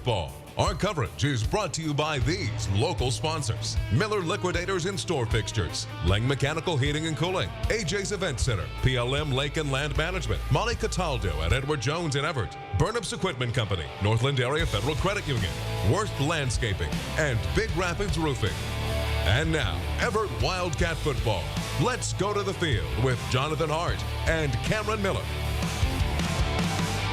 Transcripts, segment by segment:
football. Our coverage is brought to you by these local sponsors: Miller Liquidators and Store Fixtures, Lang Mechanical Heating and Cooling, AJ's Event Center, PLM Lake and Land Management, Molly Cataldo at Edward Jones in Evart, Burnup's Equipment Company, Northland Area Federal Credit Union, Worth Landscaping, and Big Rapids Roofing. And now, Evart Wildcat football. Let's go to the field with Jonathan Hart and Cameron Miller.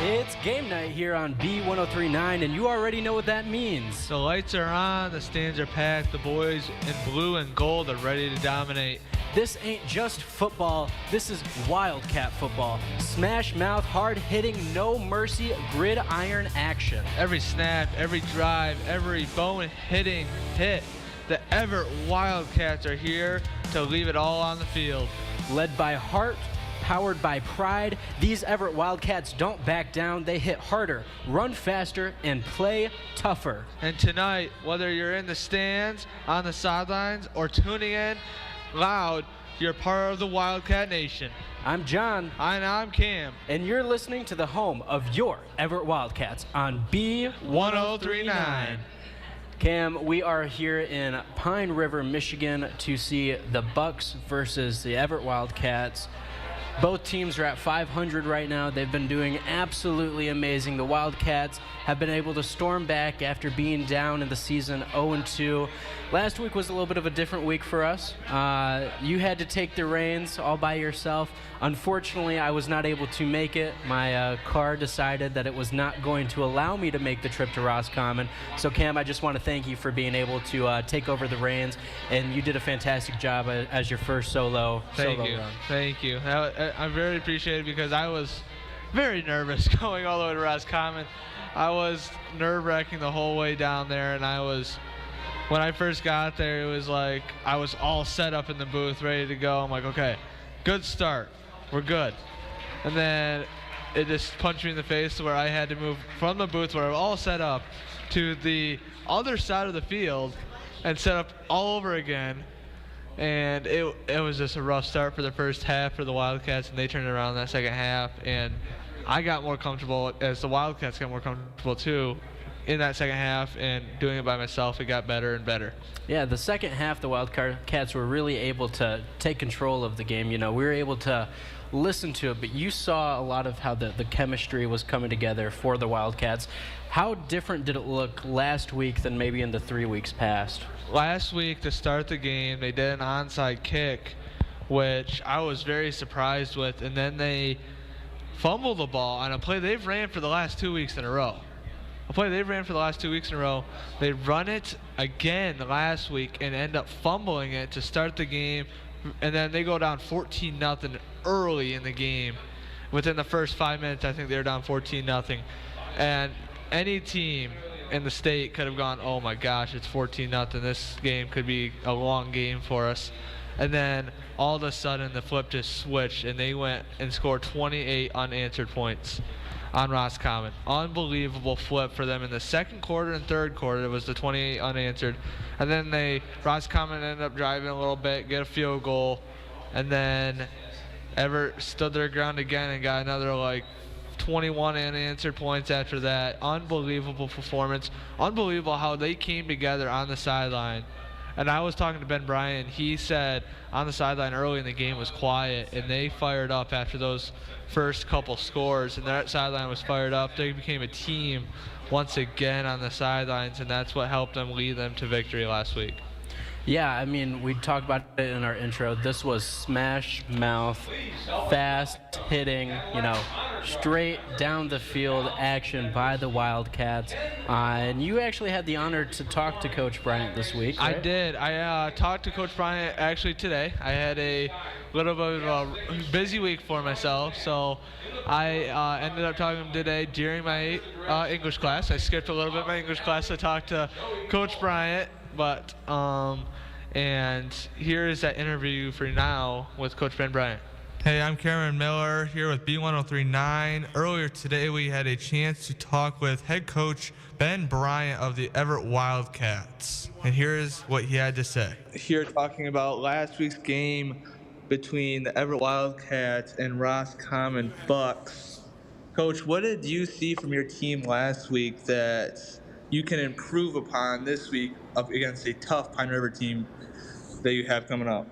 It's game night here on B1039, and you already know what that means. The lights are on, the stands are packed, the boys in blue and gold are ready to dominate. This ain't just football, this is Wildcat football. Smash mouth, hard hitting, no mercy, gridiron action. Every snap, every drive, every bone hitting hit, the Evart Wildcats are here to leave it all on the field. Led by heart, powered by pride, these Evart Wildcats don't back down. They hit harder, run faster, and play tougher. And tonight, whether you're in the stands, on the sidelines, or tuning in loud, you're part of the Wildcat Nation. I'm John. And I'm Cam. And you're listening to the home of your Evart Wildcats on B1039. Cam, we are here in Pine River, Michigan to see the Bucks versus the Evart Wildcats. Both teams are at 500 right now. They've been doing absolutely amazing. The Wildcats have been able to storm back after being down in the season 0-2. Last week was a little bit of a different week for us. You had to take the reins all by yourself. Unfortunately, I was not able to make it. My car decided that it was not going to allow me to make the trip to Roscommon. So, Cam, I just want to thank you for being able to take over the reins, and you did a fantastic job as your first solo run. Thank you. I very appreciate it because I was very nervous going all the way to Roscommon. I was nerve-wracking the whole way down there, and when I first got there, it was like I was all set up in the booth, ready to go. I'm like, okay, good start. We're good. And then it just punched me in the face to where I had to move from the booth where I was all set up to the other side of the field and set up all over again. And it was just a rough start for the first half for the Wildcats, and they turned it around in that second half. And I got more comfortable as the Wildcats got more comfortable too in that second half, and doing it by myself, it got better and better. Yeah, the second half, the Wildcats were really able to take control of the game. You know, we were able to listen to it, but you saw a lot of how the chemistry was coming together for the Wildcats. How different did it look last week than maybe in the 3 weeks past? Last week, to start the game, they did an onside kick, which I was very surprised with, and then they fumbled the ball on a play they've ran for the last 2 weeks in a row. They run it again last week and end up fumbling it to start the game, and then they go down 14-0 early in the game. Within the first 5 minutes, I think they were down 14-0. And any team in the state could have gone, oh my gosh, it's 14-0. This game could be a long game for us. And then all of a sudden the flip just switched, and they went and scored 28 unanswered points on Roscommon. Unbelievable flip for them in the second quarter and third quarter. It was the 28 unanswered. And then Roscommon ended up driving a little bit, get a field goal, and then Evart stood their ground again and got another 21 unanswered points after that. Unbelievable performance. Unbelievable how they came together on the sideline. And I was talking to Ben Bryant. He said on the sideline early in the game was quiet, and they fired up after those first couple scores, and that sideline was fired up. They became a team once again on the sidelines, and that's what helped them lead them to victory last week. Yeah, I mean, we talked about it in our intro. This was smash mouth, fast hitting, straight down the field action by the Wildcats. And you actually had the honor to talk to Coach Bryant this week, right? I did. I talked to Coach Bryant actually today. I had a little bit of a busy week for myself, so I ended up talking to him today during my English class. I skipped a little bit my English class to talk to Coach Bryant. But, and here is that interview for now with Coach Ben Bryant. Hey, I'm Cameron Miller here with B1039. Earlier today, we had a chance to talk with head coach Ben Bryant of the Evart Wildcats. And here's what he had to say. Here talking about last week's game between the Evart Wildcats and Roscommon Bucks. Coach, what did you see from your team last week that you can improve upon this week up against a tough Pine River team that you have coming up?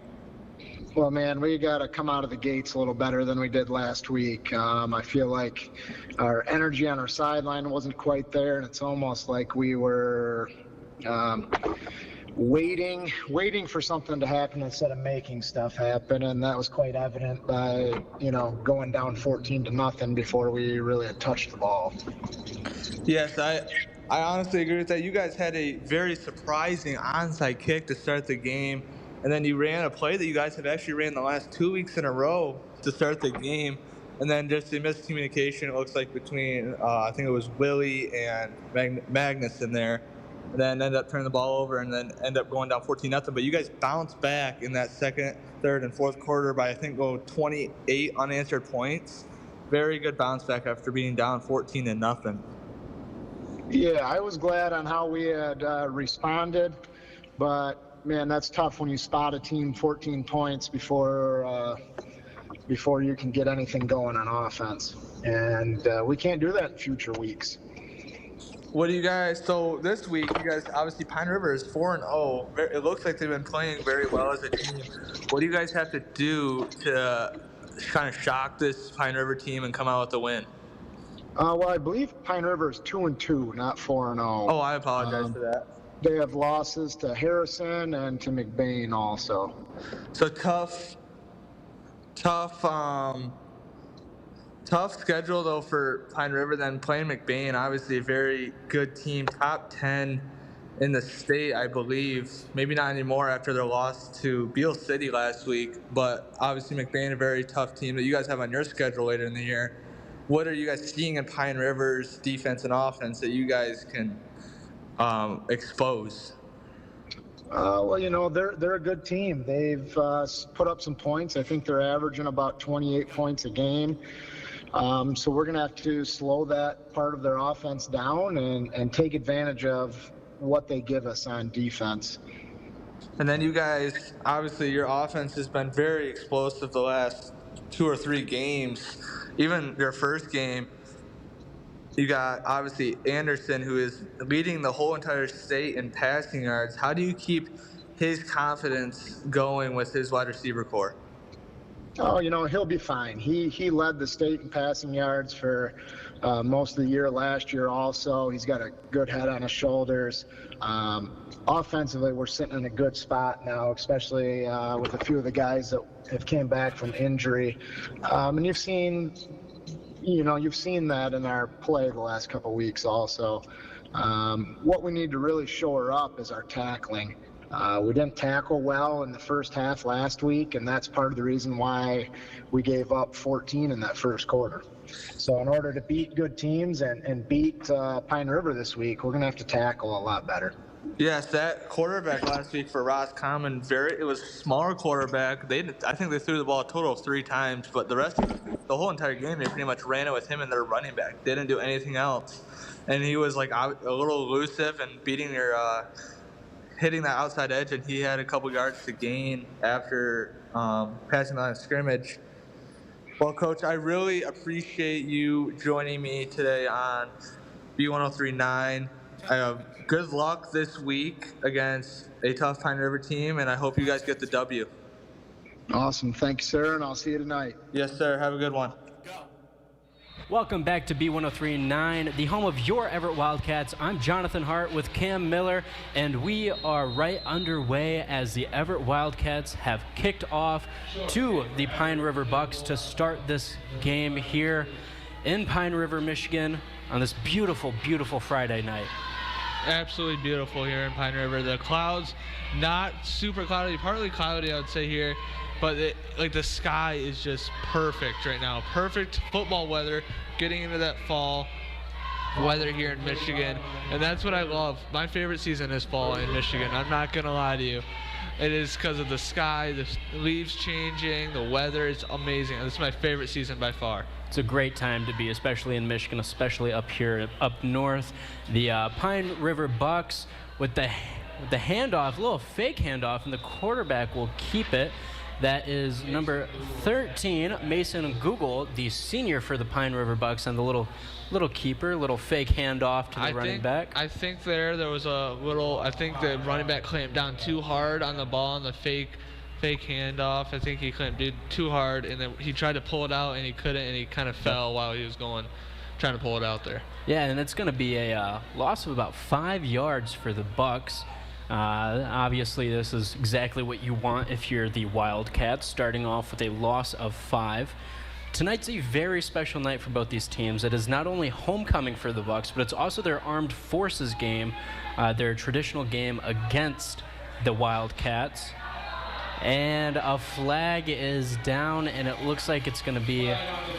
Well, man, we got to come out of the gates a little better than we did last week. I feel like our energy on our sideline wasn't quite there, and it's almost like we were waiting for something to happen instead of making stuff happen, and that was quite evident by, going down 14-0 before we really had touched the ball. Yes, I honestly agree with that. You guys had a very surprising onside kick to start the game, and then you ran a play that you guys have actually ran the last 2 weeks in a row to start the game, and then just a miscommunication, it looks like, between, I think it was Willie and Magnus in there, and then ended up turning the ball over and then end up going down 14-0. But you guys bounced back in that second, third, and fourth quarter by, I think, 28 unanswered points. Very good bounce back after being down 14-0. Yeah, I was glad on how we had responded, but man, that's tough when you spot a team 14 points before you can get anything going on offense, and we can't do that in future weeks. What do you guys? So this week, you guys obviously Pine River is 4-0. It looks like they've been playing very well as a team. What do you guys have to do to kind of shock this Pine River team and come out with a win? Well, I believe Pine River is 2-2, not 4-0. Oh, I apologize for that. They have losses to Harrison and to McBain also. So tough schedule though for Pine River. Then playing McBain, obviously a very good team, top 10 in the state, I believe. Maybe not anymore after their loss to Beale City last week, but obviously McBain, a very tough team that you guys have on your schedule later in the year. What are you guys seeing in Pine River's defense and offense that you guys can expose? Well, they're a good team. They've put up some points. I think they're averaging about 28 points a game. So we're going to have to slow that part of their offense down and take advantage of what they give us on defense. And then you guys, obviously your offense has been very explosive the last 2 or 3 games. Even your first game, you got obviously Anderson, who is leading the whole entire state in passing yards. How do you keep his confidence going with his wide receiver core? Oh, he'll be fine. He led the state in passing yards for most of the year last year also. He's got a good head on his shoulders. Offensively, we're sitting in a good spot now, especially with a few of the guys that have came back from injury. And you've seen that in our play the last couple of weeks also. What we need to really shore up is our tackling. We didn't tackle well in the first half last week, and that's part of the reason why we gave up 14 in that first quarter. So in order to beat good teams and beat Pine River this week, we're going to have to tackle a lot better. Yes, that quarterback last week for Ross Common, it was a smaller quarterback. I think they threw the ball a total of 3 times, but the whole entire game, they pretty much ran it with him and their running back. They didn't do anything else. And he was like a little elusive and hitting that outside edge, and he had a couple yards to gain after passing the line of scrimmage. Well, Coach, I really appreciate you joining me today on B1039. Good luck this week against a tough Pine River team, and I hope you guys get the W. Awesome. Thank you, sir, and I'll see you tonight. Yes, sir. Have a good one. Welcome back to B1039, the home of your Evart Wildcats. I'm Jonathan Hart with Cam Miller, and we are right underway as the Evart Wildcats have kicked off to the Pine River Bucks to start this game here in Pine River, Michigan on this beautiful, beautiful Friday night. Absolutely beautiful here in Pine River. The clouds, not super cloudy, partly cloudy, I would say here, but the sky is just perfect right now. Perfect football weather, getting into that fall weather here in Michigan, and that's what I love. My favorite season is fall in Michigan. I'm not gonna lie to you. It is because of the sky, the leaves changing, the weather is amazing. This is my favorite season by far. It's a great time to be, especially in Michigan, especially up here, up north. The Pine River Bucks with the handoff, a little fake handoff, and the quarterback will keep it. That is number 13, Mason Google, the senior for the Pine River Bucks, and the little keeper, little fake handoff to the running back. I think there was a little. I think the running back clamped down too hard on the ball on the fake handoff. I think he clamped too hard, and then he tried to pull it out and he couldn't, and he kind of fell while he was trying to pull it out there. Yeah, and it's going to be a loss of about 5 yards for the Bucks. Obviously, this is exactly what you want if you're the Wildcats, starting off with a loss of 5. Tonight's a very special night for both these teams. It is not only homecoming for the Bucks, but it's also their armed forces game, their traditional game against the Wildcats. And a flag is down, and it looks like it's going to be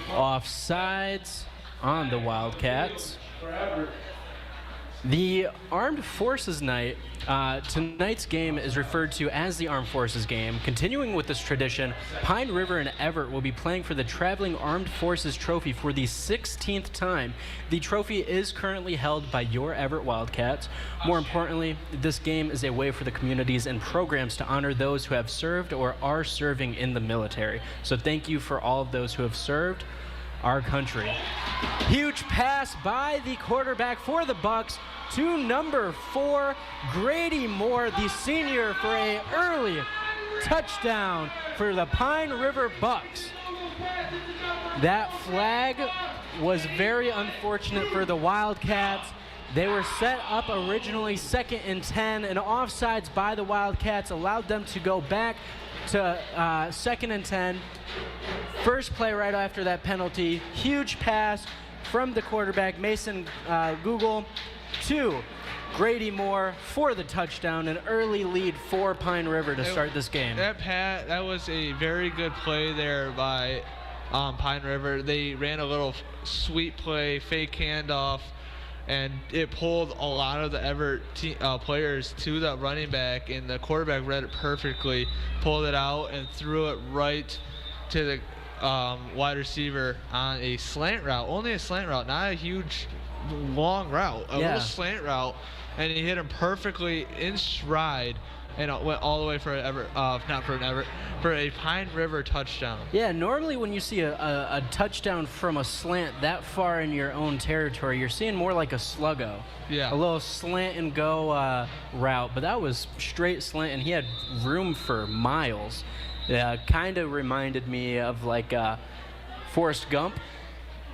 offsides on the Wildcats. The Armed Forces Night, tonight's game is referred to as the Armed Forces game. Continuing with this tradition, Pine River and Evart will be playing for the Traveling Armed Forces Trophy for the 16th time. The trophy is currently held by your Evart Wildcats. More importantly, this game is a way for the communities and programs to honor those who have served or are serving in the military. So thank you for all of those who have served our country. Huge pass by the quarterback for the Bucks to number 4, Grady Moore, the senior, for an early touchdown for the Pine River Bucks. That flag was very unfortunate for the Wildcats. They were set up originally 2nd and 10, and offsides by the Wildcats allowed them to go back to 2nd and 10. First play right after that penalty, huge pass from the quarterback, Mason Google, to Grady Moore for the touchdown, an early lead for Pine River to start this game. That was a very good play there by Pine River. They ran a little sweep play, fake handoff, and it pulled a lot of the Evart players to the running back, and the quarterback read it perfectly, pulled it out, and threw it right to the wide receiver on a slant route. Only a slant route, not a huge, long route. A little slant route, and he hit him perfectly in stride, and it went all the way for for a Pine River touchdown. Yeah, normally when you see a touchdown from a slant that far in your own territory, you're seeing more like a sluggo. Yeah. A little slant and go route, but that was straight slant, and he had room for miles. Kind of reminded me of like Forrest Gump.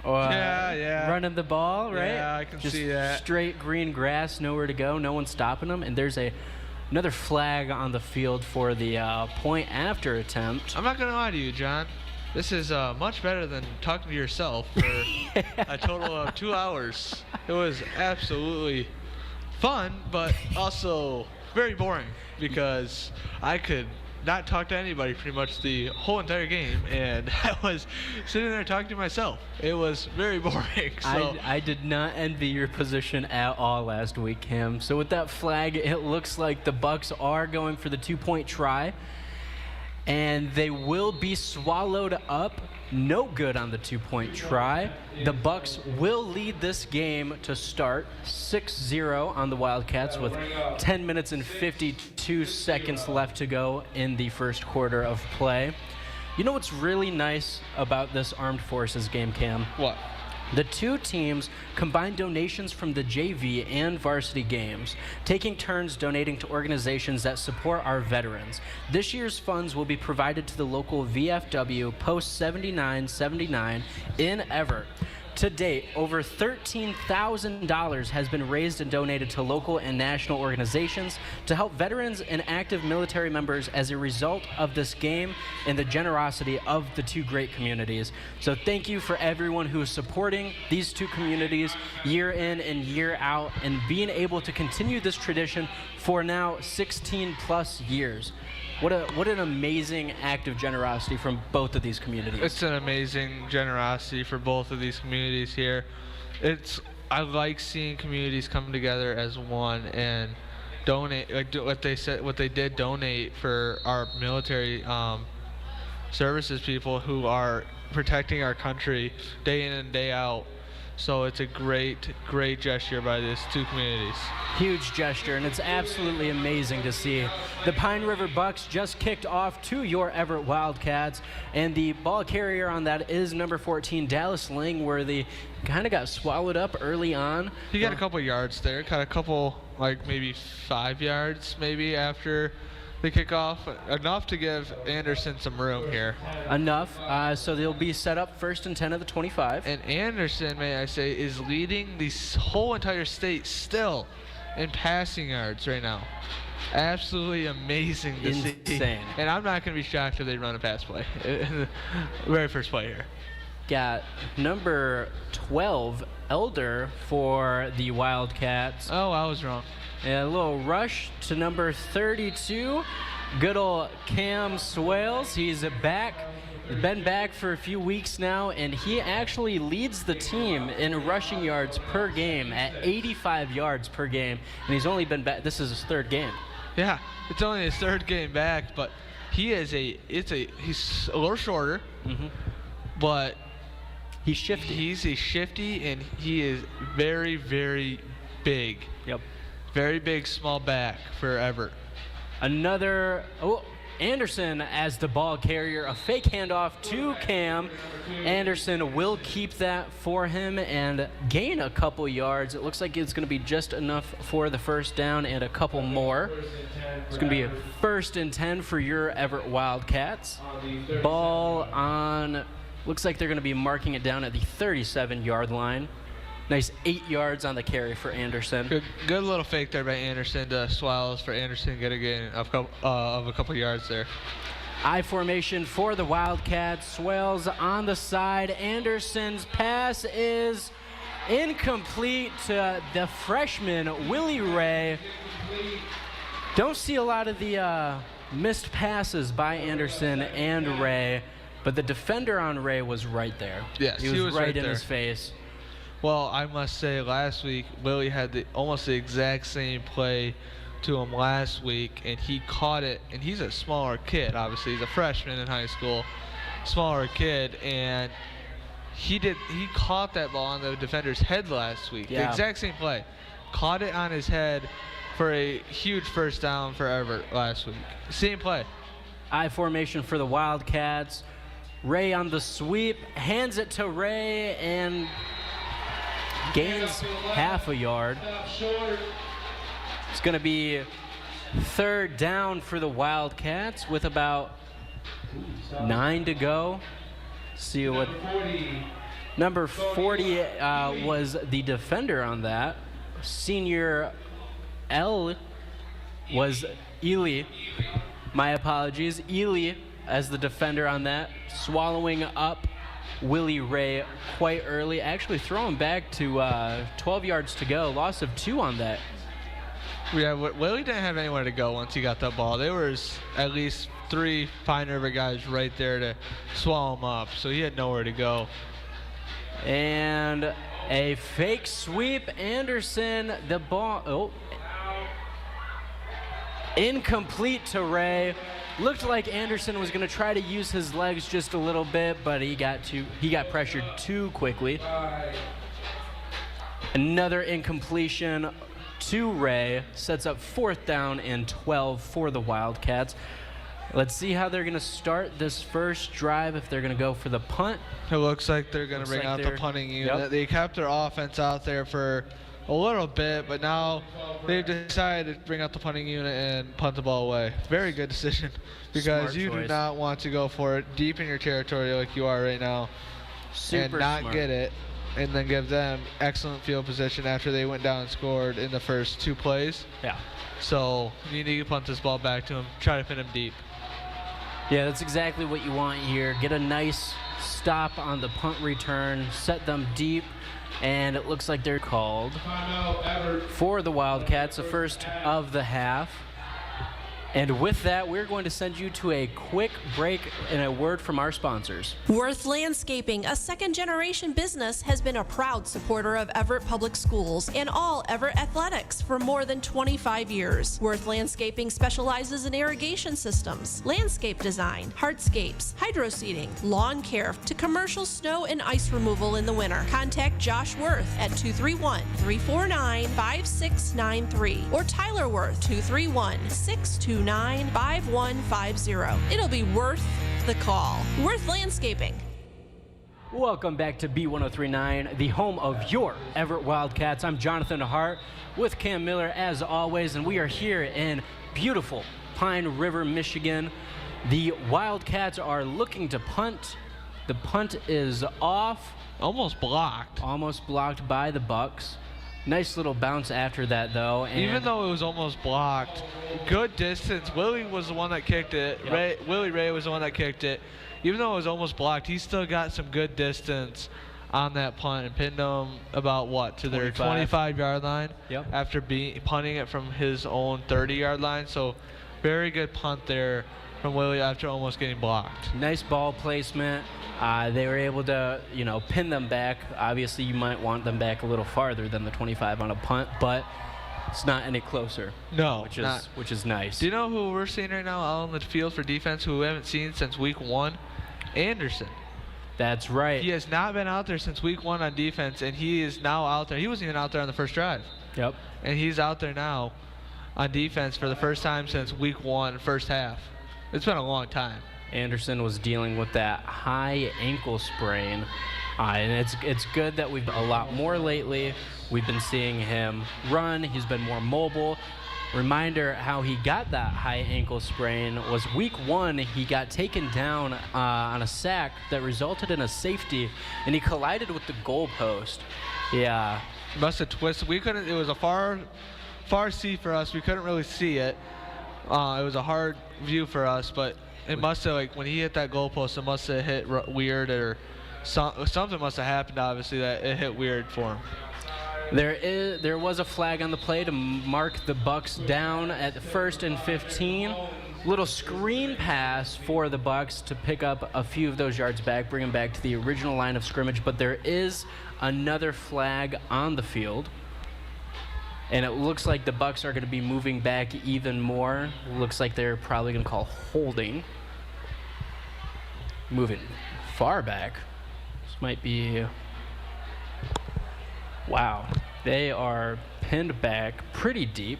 Running the ball, right? Yeah, I can Just see that. Straight green grass, nowhere to go, no one stopping him, and there's another flag on the field for the point after attempt. I'm not going to lie to you, John. This is much better than talking to yourself for a total of 2 hours. It was absolutely fun, but also very boring because I could not talk to anybody pretty much the whole entire game, and I was sitting there talking to myself. It was very boring. So I did not envy your position at all last week, Cam. So with that flag, it looks like the Bucks are going for the 2-point try, and they will be swallowed up. No good on the 2-point try. The Bucks will lead this game to start 6-0 on the Wildcats with 10 minutes and 52 seconds left to go in the first quarter of play. You know what's really nice about this Armed Forces game, Cam? what? The two teams combine donations from the JV and varsity games, taking turns donating to organizations that support our veterans. This year's funds will be provided to the local VFW Post 7979 in Evart. To date, over $13,000 has been raised and donated to local and national organizations to help veterans and active military members as a result of this game and the generosity of the two great communities. So thank you for everyone who is supporting these two communities year in and year out and being able to continue this tradition for now 16 plus years. What an amazing act of generosity from both of these communities. It's an amazing generosity for both of these communities here. I like seeing communities come together as one and donate, like what they did donate for our military services people who are protecting our country day in and day out. So it's a great, great gesture by these two communities. Huge gesture, and it's absolutely amazing to see. The Pine River Bucks just kicked off to your Everett Wildcats, and the ball carrier on that is number 14, Dallas Langworthy. Kind of got swallowed up early on. He got a couple yards there, got a couple, like maybe 5 yards maybe after the kickoff, enough to give Anderson some room here. Enough, so they'll be set up 1st and 10 of the 25. And Anderson, may I say, is leading the whole entire state still in passing yards right now. Absolutely amazing to see. Insane. And I'm not going to be shocked if they run a pass play in the very first play here. Got number 12, Elder, for the Wildcats. Oh, I was wrong. A little rush to number 32, good old Cam Swales. He's back, been back for a few weeks now, and he actually leads the team in rushing yards per game at 85 yards per game, and he's only been back, this is his 3rd game. Yeah, it's only his 3rd game back, but he's a little shorter, but he's shifty. He's a shifty, and he is very, very big. Yep. Very big, small back for Evert. Another, Anderson as the ball carrier, a fake handoff to Cam. Anderson will keep that for him and gain a couple yards. It looks like it's going to be just enough for the 1st down and a couple more. It's going to be a 1st and 10 for your Everett Wildcats. Ball on, looks like they're going to be marking it down at the 37-yard line. Nice 8 yards on the carry for Anderson. Good little fake there by Anderson to Swallows for Anderson to get a gain of a couple yards there. I formation for the Wildcats. Swells on the side. Anderson's pass is incomplete to the freshman, Willie Ray. Don't see a lot of the missed passes by Anderson and Ray, but the defender on Ray was right there. Yes, he was right in there. his face. Well, I must say, last week, Willie had almost the exact same play to him last week, and he caught it, and he's a smaller kid, obviously. He's a freshman in high school, smaller kid, and he caught that ball on the defender's head last week. Yeah. The exact same play. Caught it on his head for a huge 1st down for Evert last week. Same play. I formation for the Wildcats. Ray on the sweep, hands it to Ray, and gains half a yard. It's going to be 3rd down for the Wildcats with about 9 to go. See what number 40 was the defender on that. Senior L was Ely. My apologies. Ely as the defender on that, swallowing up Willie Ray quite early, actually throwing back to 12 yards to go. Loss of 2 on that. Yeah, Willie didn't have anywhere to go once he got that ball. There was at least 3 Pine River guys right there to swallow him up, so he had nowhere to go. And a fake sweep. Anderson, the ball, incomplete to Ray. Looked like Anderson was going to try to use his legs just a little bit, but he got pressured too quickly. Another incompletion to Ray sets up 4th down and 12 for the Wildcats. Let's see how they're going to start this first drive, if they're going to go for the punt. It looks like they're going to bring out the punting unit. Yep. They kept their offense out there for a little bit, but now they've decided to bring out the punting unit and punt the ball away. Very good decision, because you do not want to go for it deep in your territory like you are right now and not get it, and then give them excellent field position after they went down and scored in the first 2 plays. Yeah. So you need to punt this ball back to them, try to pin them deep. Yeah, that's exactly what you want here. Get a nice stop on the punt return, set them deep, and it looks like they're called for the Wildcats, the first of the half. And with that, we're going to send you to a quick break and a word from our sponsors. Worth Landscaping, a second-generation business, has been a proud supporter of Everett Public Schools and all Everett athletics for more than 25 years. Worth Landscaping specializes in irrigation systems, landscape design, hardscapes, hydro seeding, lawn care, to commercial snow and ice removal in the winter. Contact Josh Worth at 231-349-5693 or Tyler Worth 231-629-5150. It'll be worth the call. Worth Landscaping. Welcome back to B1039, the home of your Everett Wildcats. I'm Jonathan Hart with Cam Miller as always, and we are here in beautiful Pine River, Michigan. The Wildcats are looking to punt. The punt is off. Almost blocked. Almost blocked by the Bucks. Nice little bounce after that, though. And even though it was almost blocked, good distance. Willie was the one that kicked it. Yep. Willie Ray was the one that kicked it. Even though it was almost blocked, he still got some good distance on that punt and pinned them about what, to their 25-yard line. Yep. After punting it from his own 30-yard line. So very good punt there from Willie after almost getting blocked. Nice ball placement. They were able to, pin them back. Obviously, you might want them back a little farther than the 25 on a punt, but it's not any closer. No, which is nice. Do you know who we're seeing right now out on the field for defense who we haven't seen since week 1? Anderson. That's right. He has not been out there since week 1 on defense, and he is now out there. He wasn't even out there on the first drive. Yep. And he's out there now on defense for the first time since week 1, first half. It's been a long time. Anderson was dealing with that high ankle sprain, and it's good that we've a lot more lately. We've been seeing him run. He's been more mobile. Reminder how he got that high ankle sprain was week 1. He got taken down on a sack that resulted in a safety, and he collided with the goalpost. Yeah. Must have twisted. We couldn't. It was a far seat for us. We couldn't really see it. It was a hard view for us, but it must have, when he hit that goalpost, it must have hit weird, or something must have happened, obviously, that it hit weird for him. There was a flag on the play to mark the Bucks down at the 1st and 15. Little screen pass for the Bucks to pick up a few of those yards back, bring them back to the original line of scrimmage, but there is another flag on the field. And it looks like the Bucks are going to be moving back even more. Looks like they're probably going to call holding. Moving far back. This might be... Wow. They are pinned back pretty deep.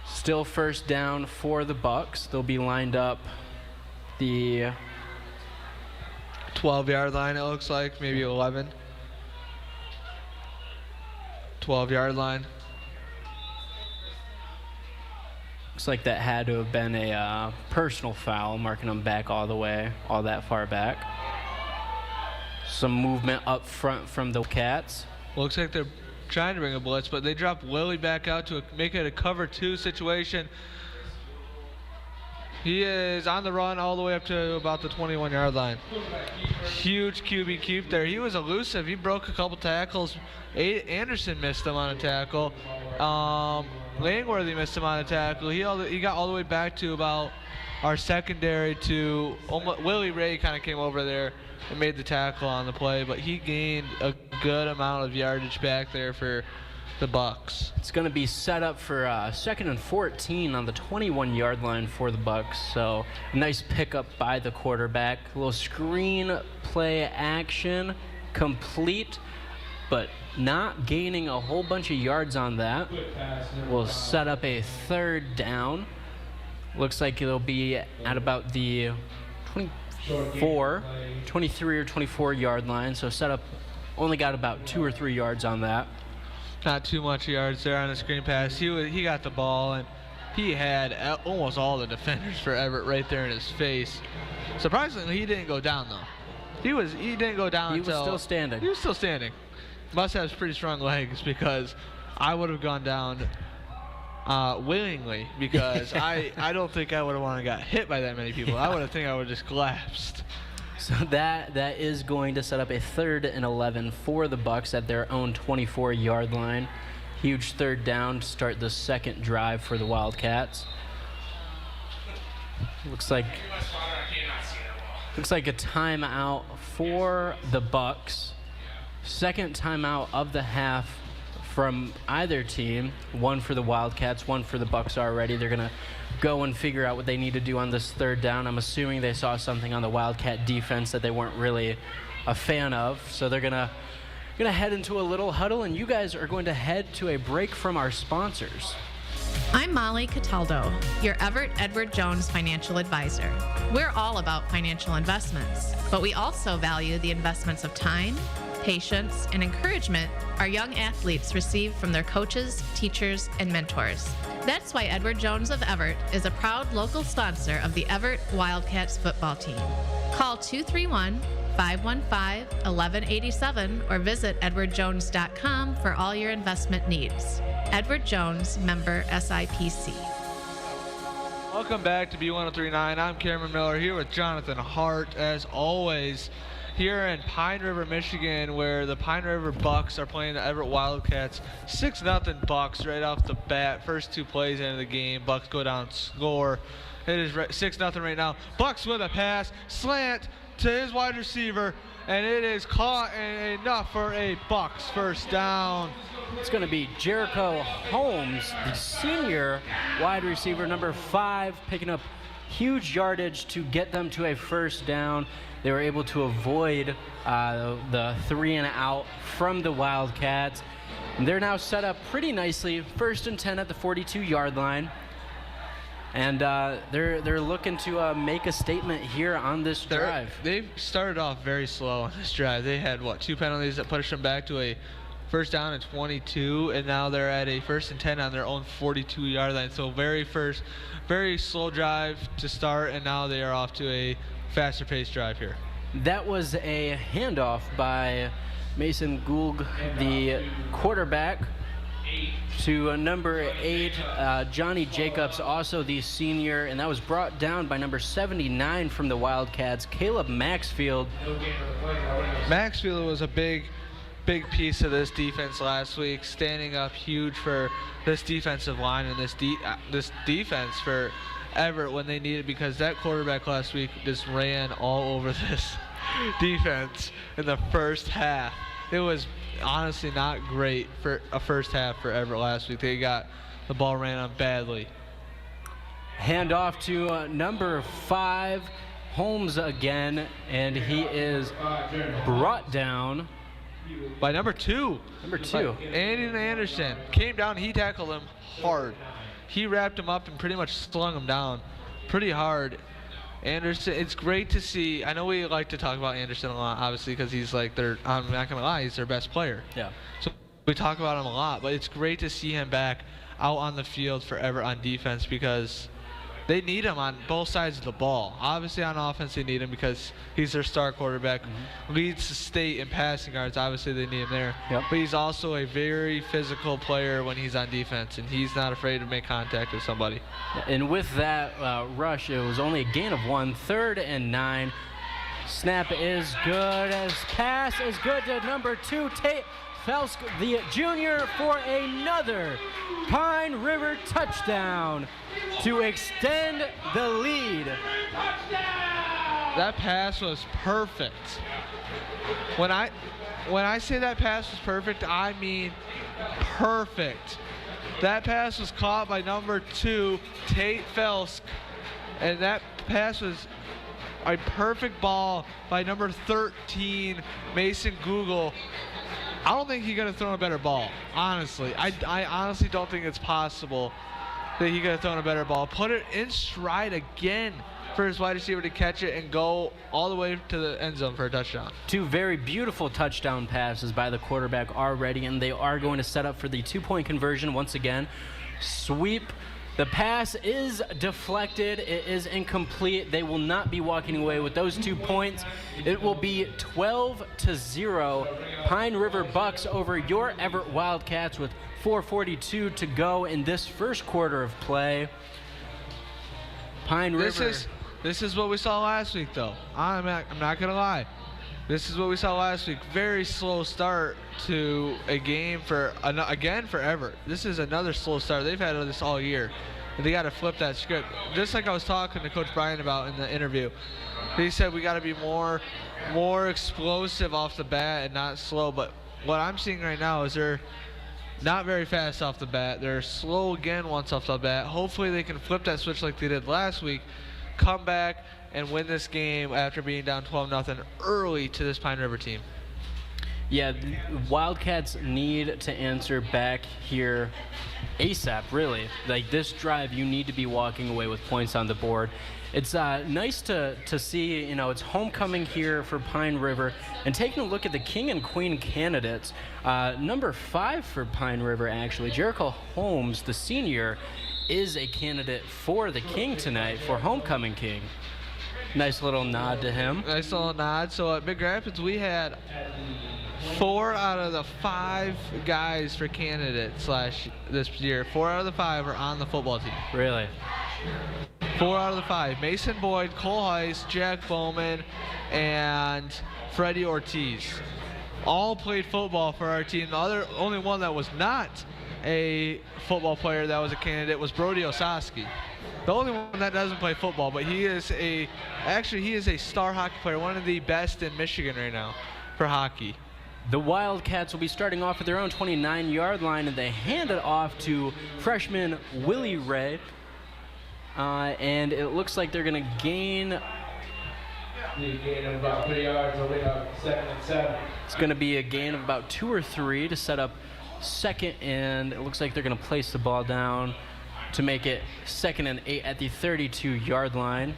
Still first down for the Bucks. They'll be lined up the 12-yard line, it looks like, maybe 11. 12-yard line. Looks like that had to have been a personal foul, marking them back all that far back. Some movement up front from the Cats. Looks like they're trying to bring a blitz, but they drop Willie back out to make it a cover 2 situation. He is on the run all the way up to about the 21-yard line. Huge QB keep there. He was elusive. He broke a couple tackles. Anderson missed him on a tackle. Langworthy missed him on a tackle. He got all the way back to about our secondary to Willie Ray kind of came over there and made the tackle on the play, but he gained a good amount of yardage back there for the Bucks. It's going to be set up for 2nd and 14 on the 21-yard line for the Bucks. So a nice pickup by the quarterback. A little screen play action, complete, but not gaining a whole bunch of yards on that. We'll set up a 3rd down. Looks like it'll be at about the 23 or 24-yard line. So set up, only got about 2 or 3 yards on that. Not too much yards there on the screen pass. He got the ball, and he had almost all the defenders for Everett right there in his face. Surprisingly, he didn't go down, though. He didn't go down He was still standing. He was still standing. Must have pretty strong legs, because I would have gone down willingly, because I don't think I would have wanted to got hit by that many people. I would have think I would have just collapsed. So that is going to set up a 3rd and 11 for the Bucks at their own 24-yard line. Huge third down to start the second drive for the Wildcats. Looks like a timeout for the Bucks. Second timeout of the half from either team. One for the Wildcats, one for the Bucks already. They're going to go and figure out what they need to do on this third down. I'm assuming they saw something on the Wildcat defense that they weren't really a fan of. So they're going to head into a little huddle, and you guys are going to head to a break from our sponsors. I'm Molly Cataldo, your Evart Edward Jones financial advisor. We're all about financial investments, but we also value the investments of time, patience, and encouragement our young athletes receive from their coaches, teachers, and mentors. That's why Edward Jones of Evart is a proud local sponsor of the Evart Wildcats football team. Call 231-515-1187 or visit edwardjones.com for all your investment needs. Edward Jones, member SIPC. Welcome back to B1039. I'm Cameron Miller here with Jonathan Hart, as always, here in Pine River, Michigan, where the Pine River Bucks are playing the Evart Wildcats. 6-0 Bucks right off the bat. First two plays into the game. Bucks go down, score. It is 6-0 right now. Bucks with a pass, slant to his wide receiver, and it is caught and enough for a Bucks first down. It's going to be Jericho Holmes, the senior wide receiver, number 5, picking up huge yardage to get them to a first down. They were able to avoid the 3-and-out from the Wildcats. And they're now set up pretty nicely, 1st and 10 at the 42-yard line. And they're looking to make a statement here on this drive. They've started off very slow on this drive. They had, 2 penalties that pushed them back to a first down and 22, and now they're at a 1st and 10 on their own 42-yard line. So very slow drive to start, and now they are off to a faster-paced drive here. That was a handoff by Mason Gould, the quarterback, to number 8, Johnny Jacobs, also the senior, and that was brought down by number 79 from the Wildcats, Caleb Maxfield. Maxfield was a big piece of this defense last week, standing up huge for this defensive line and this defense for Evart when they needed, because that quarterback last week just ran all over this defense in the first half. It was honestly not great for a first half for Evart last week. They got the ball ran on badly. Hand off to number 5, Holmes again, and he is brought down by number 2. Andy Anderson came down. He tackled him hard. He wrapped him up and pretty much slung him down pretty hard. Anderson, it's great to see. I know we like to talk about Anderson a lot, obviously, because he's I'm not going to lie, he's their best player. Yeah. So we talk about him a lot, but it's great to see him back out on the field for Evart on defense, because they need him on both sides of the ball. Obviously on offense they need him because he's their star quarterback, leads the state in passing yards. Obviously they need him there. Yep. But he's also a very physical player when he's on defense, and he's not afraid to make contact with somebody. And with that rush, it was only a gain of 1, 3rd and 9. Snap is good, as pass is good to number 2, Tate Felsk, the junior, for another Pine River touchdown to extend the lead. That pass was perfect. When I say that pass was perfect, I mean perfect. That pass was caught by number 2, Tate Felsk, and that pass was a perfect ball by number 13, Mason Gould. I don't think he could have thrown a better ball, honestly. I honestly don't think it's possible that he could have thrown a better ball. Put it in stride again for his wide receiver to catch it and go all the way to the end zone for a touchdown. 2 very beautiful touchdown passes by the quarterback already, and they are going to set up for the 2-point conversion once again. Sweep. The pass is deflected. It is incomplete. They will not be walking away with those 2 points. It will be 12-0. Pine River Bucks over your Evart Wildcats with 4:42 to go in this first quarter of play. Pine River. This is what we saw last week, though. I'm not gonna lie. This is what we saw last week. Very slow start to a game again for Evart. This is another slow start. They've had this all year. And they got to flip that script. Just like I was talking to Coach Brian about in the interview. He said we got to be more explosive off the bat and not slow. But what I'm seeing right now is they're not very fast off the bat. They're slow again once off the bat. Hopefully they can flip that switch like they did last week, come back and win this game after being down 12-0 early to this Pine River team. Yeah, the Wildcats need to answer back here ASAP, really. Like, this drive, you need to be walking away with points on the board. It's nice to see, it's homecoming here for Pine River, and taking a look at the King and Queen candidates. Number 5 for Pine River, actually, Jericho Holmes, the senior, is a candidate for the King tonight, for Homecoming King. Nice little nod to him. Nice little nod. So at Big Rapids, we had 4 out of the 5 guys for candidates this year. 4 out of the 5 are on the football team. Really? 4 out of the 5. Mason Boyd, Cole Heiss, Jack Bowman, and Freddie Ortiz. All played football for our team. The only one that was not a football player that was a candidate was Brody Osaski. The only one that doesn't play football, but he is a star hockey player, one of the best in Michigan right now for hockey. The Wildcats will be starting off at their own 29-yard line, and they hand it off to freshman Willie Ray. And it looks like they're going to gain about 3 yards. They'll be up 2nd and 7. It's going to be a gain of about 2 or 3 to set up 2nd, and it looks like they're going to place the ball down to make it 2nd and 8 at the 32-yard line.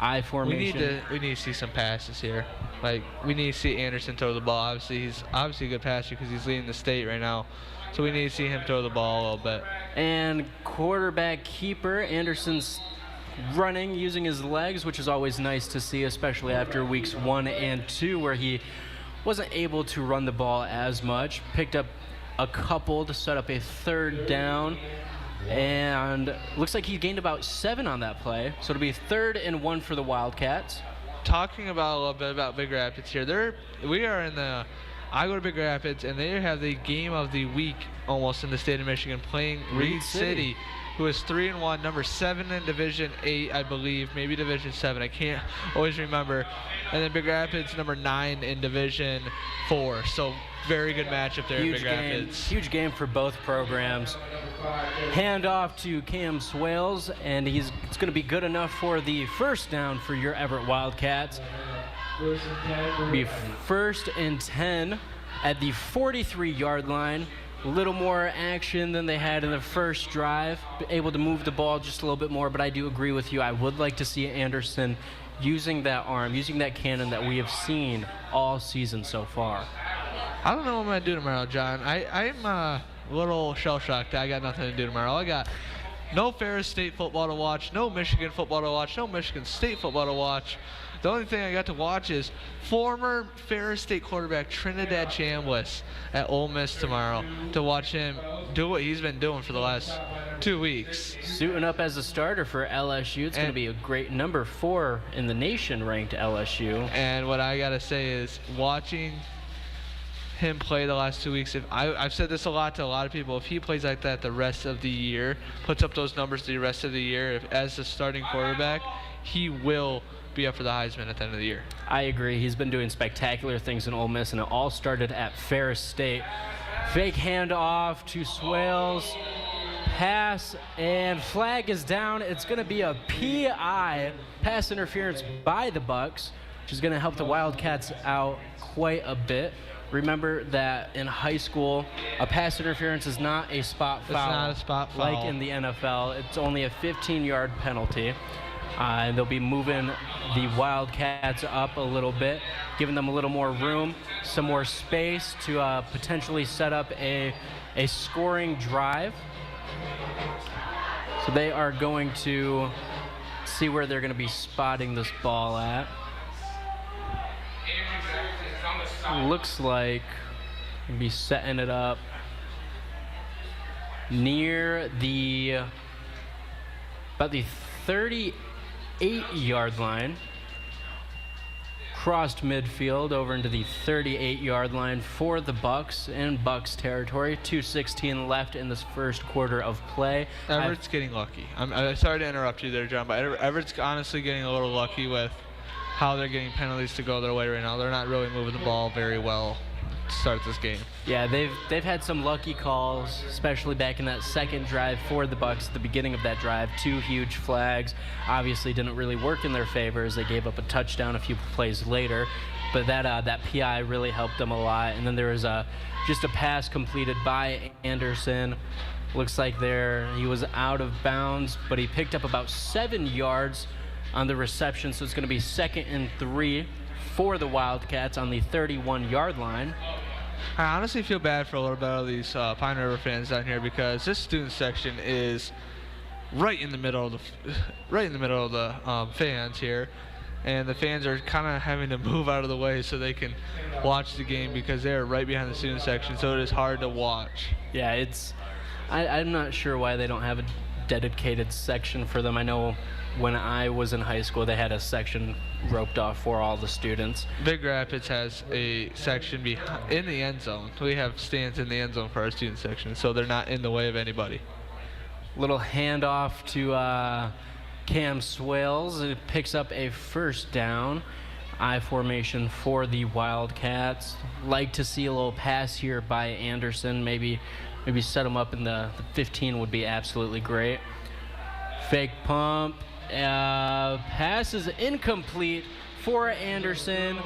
I formation. We need to see some passes here. Like, we need to see Anderson throw the ball. Obviously, he's a good passer because he's leading the state right now. So we need to see him throw the ball a little bit. And quarterback keeper, Anderson's running, using his legs, which is always nice to see, especially after weeks 1 and 2, where he wasn't able to run the ball as much. Picked up a couple to set up a 3rd down. And looks like he gained about 7 on that play. So it'll be 3rd and 1 for the Wildcats. Talking about a little bit about Big Rapids here. I go to Big Rapids, and they have the game of the week almost in the state of Michigan, playing Reed City, who is 3-1, number 7 in Division 8, I believe, maybe Division 7. I can't always remember. And then Big Rapids, number 9 in Division 4. So very good matchup there in Big Rapids. Huge game for both programs. Hand off to Cam Swales, and it's going to be good enough for the 1st down for your Evart Wildcats. Be 1st and 10 at the 43-yard line. A little more action than they had in the first drive. Able to move the ball just a little bit more, but I do agree with you. I would like to see Anderson using that arm, using that cannon that we have seen all season so far. I don't know what I'm going to do tomorrow, John. I'm a little shell-shocked. I got nothing to do tomorrow. I got no Ferris State football to watch, no Michigan football to watch, no Michigan State football to watch. The only thing I got to watch is former Ferris State quarterback Trinidad Chambliss at Ole Miss tomorrow, to watch him do what he's been doing for the last 2 weeks. Suiting up as a starter for LSU. It's going to be a great number 4 in the nation ranked LSU. And what I got to say is, watching him play the last 2 weeks, I've said this a lot to a lot of people, if he plays like that the rest of the year, puts up those numbers the rest of the year as the starting quarterback, he will be up for the Heisman at the end of the year. I agree. He's been doing spectacular things in Ole Miss, and it all started at Ferris State. Fake handoff to Swales. Pass, and flag is down. It's going to be a PI, pass interference by the Bucks, which is going to help the Wildcats out quite a bit. Remember that in high school, a pass interference is not a spot foul. It's not a spot foul. Like in the NFL. It's only a 15-yard penalty. And they'll be moving the Wildcats up a little bit, giving them a little more room, some more space to potentially set up a scoring drive. So they are going to see where they're going to be spotting this ball at. Looks like they'll be setting it up near about the 38-yard line. crossed midfield over into the 38-yard line for the Bucks in Bucks territory. 2:16 left in this first quarter of play. Everett's getting lucky. I'm sorry to interrupt you there, John, but Everett's honestly getting a little lucky with how they're getting penalties to go their way right now. They're not really moving the ball very well to start this game. Yeah, they've had some lucky calls, especially back in that second drive for the Bucks. At the beginning of that drive, 2 huge flags obviously didn't really work in their favor as they gave up a touchdown a few plays later. But that PI really helped them a lot. And then there was just a pass completed by Anderson. Looks like he was out of bounds, but he picked up about 7 yards on the reception, so it's going to be 2nd and 3 for the Wildcats on the 31-yard line. I honestly feel bad for a little bit of these Pine River fans down here because this student section is right in the middle of the fans here, and the fans are kind of having to move out of the way so they can watch the game because they're right behind the student section, so it is hard to watch. Yeah, I'm not sure why they don't have a dedicated section for them. I know when I was in high school, they had a section roped off for all the students. Big Rapids has a section in the end zone. We have stands in the end zone for our student section, so they're not in the way of anybody. Little handoff to Cam Swales. It picks up a first down. I formation for the Wildcats. Like to see a little pass here by Anderson. Maybe set him up in the 15 would be absolutely great. Fake pump. Pass is incomplete for Anderson.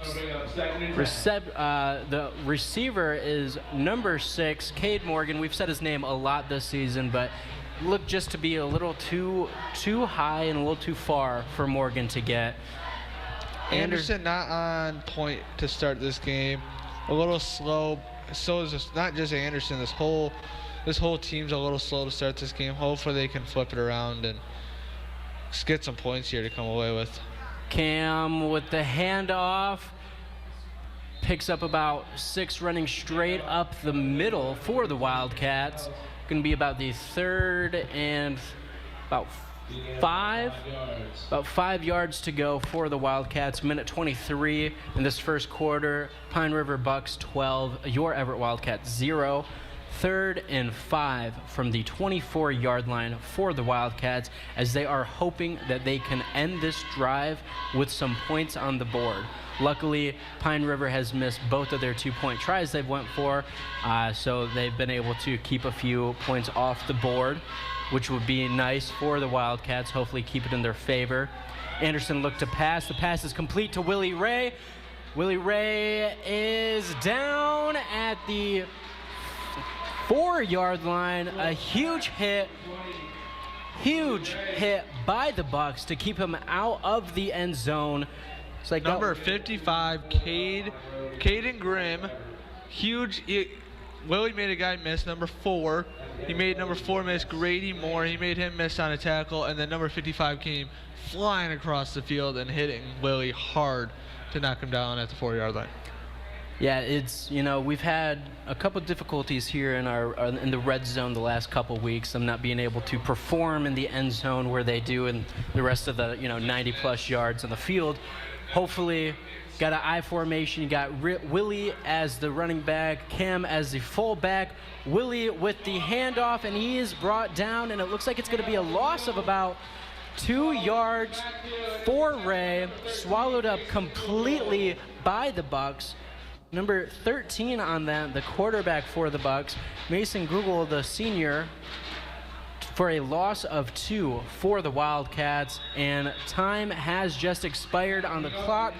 The receiver is number 6, Cade Morgan. We've said his name a lot this season, but looked just to be a little too high and a little too far for Morgan to get. Anderson not on point to start this game. A little slow. So is not just Anderson. This whole team's a little slow to start this game. Hopefully they can flip it around and get some points here to come away with. Cam with the handoff. Picks up about 6 running straight up the middle for the Wildcats. Going to be about the 3rd and about 5 yards to go for the Wildcats. Minute 23 in this first quarter. Pine River Bucks 12, your Everett Wildcats 0. 3rd and 5 from the 24-yard line for the Wildcats as they are hoping that they can end this drive with some points on the board. Luckily, Pine River has missed both of their 2-point tries they've went for, so they've been able to keep a few points off the board, which would be nice for the Wildcats, hopefully keep it in their favor. Anderson looked to pass. The pass is complete to Willie Ray. Willie Ray is down at the 4-yard line. A huge hit by the Bucks to keep him out of the end zone. It's like number 55, Caden Grimm. Huge. Willie made a guy miss, number 4. He made number 4 miss, Grady Moore. He made him miss on a tackle, and then number 55 came flying across the field and hitting Willie hard to knock him down at the 4-yard line. Yeah, we've had a couple difficulties here in the red zone the last couple weeks. I'm not being able to perform in the end zone where they do in the rest of the 90-plus yards on the field. Hopefully, got an I formation. You got Willie as the running back, Cam as the fullback. Willie with the handoff, and he is brought down, and it looks like it's going to be a loss of about 2 yards for Ray, swallowed up completely by the Bucks. Number 13 on that, the quarterback for the Bucks, Mason Google, the senior, for a loss of 2 for the Wildcats, and time has just expired on the clock.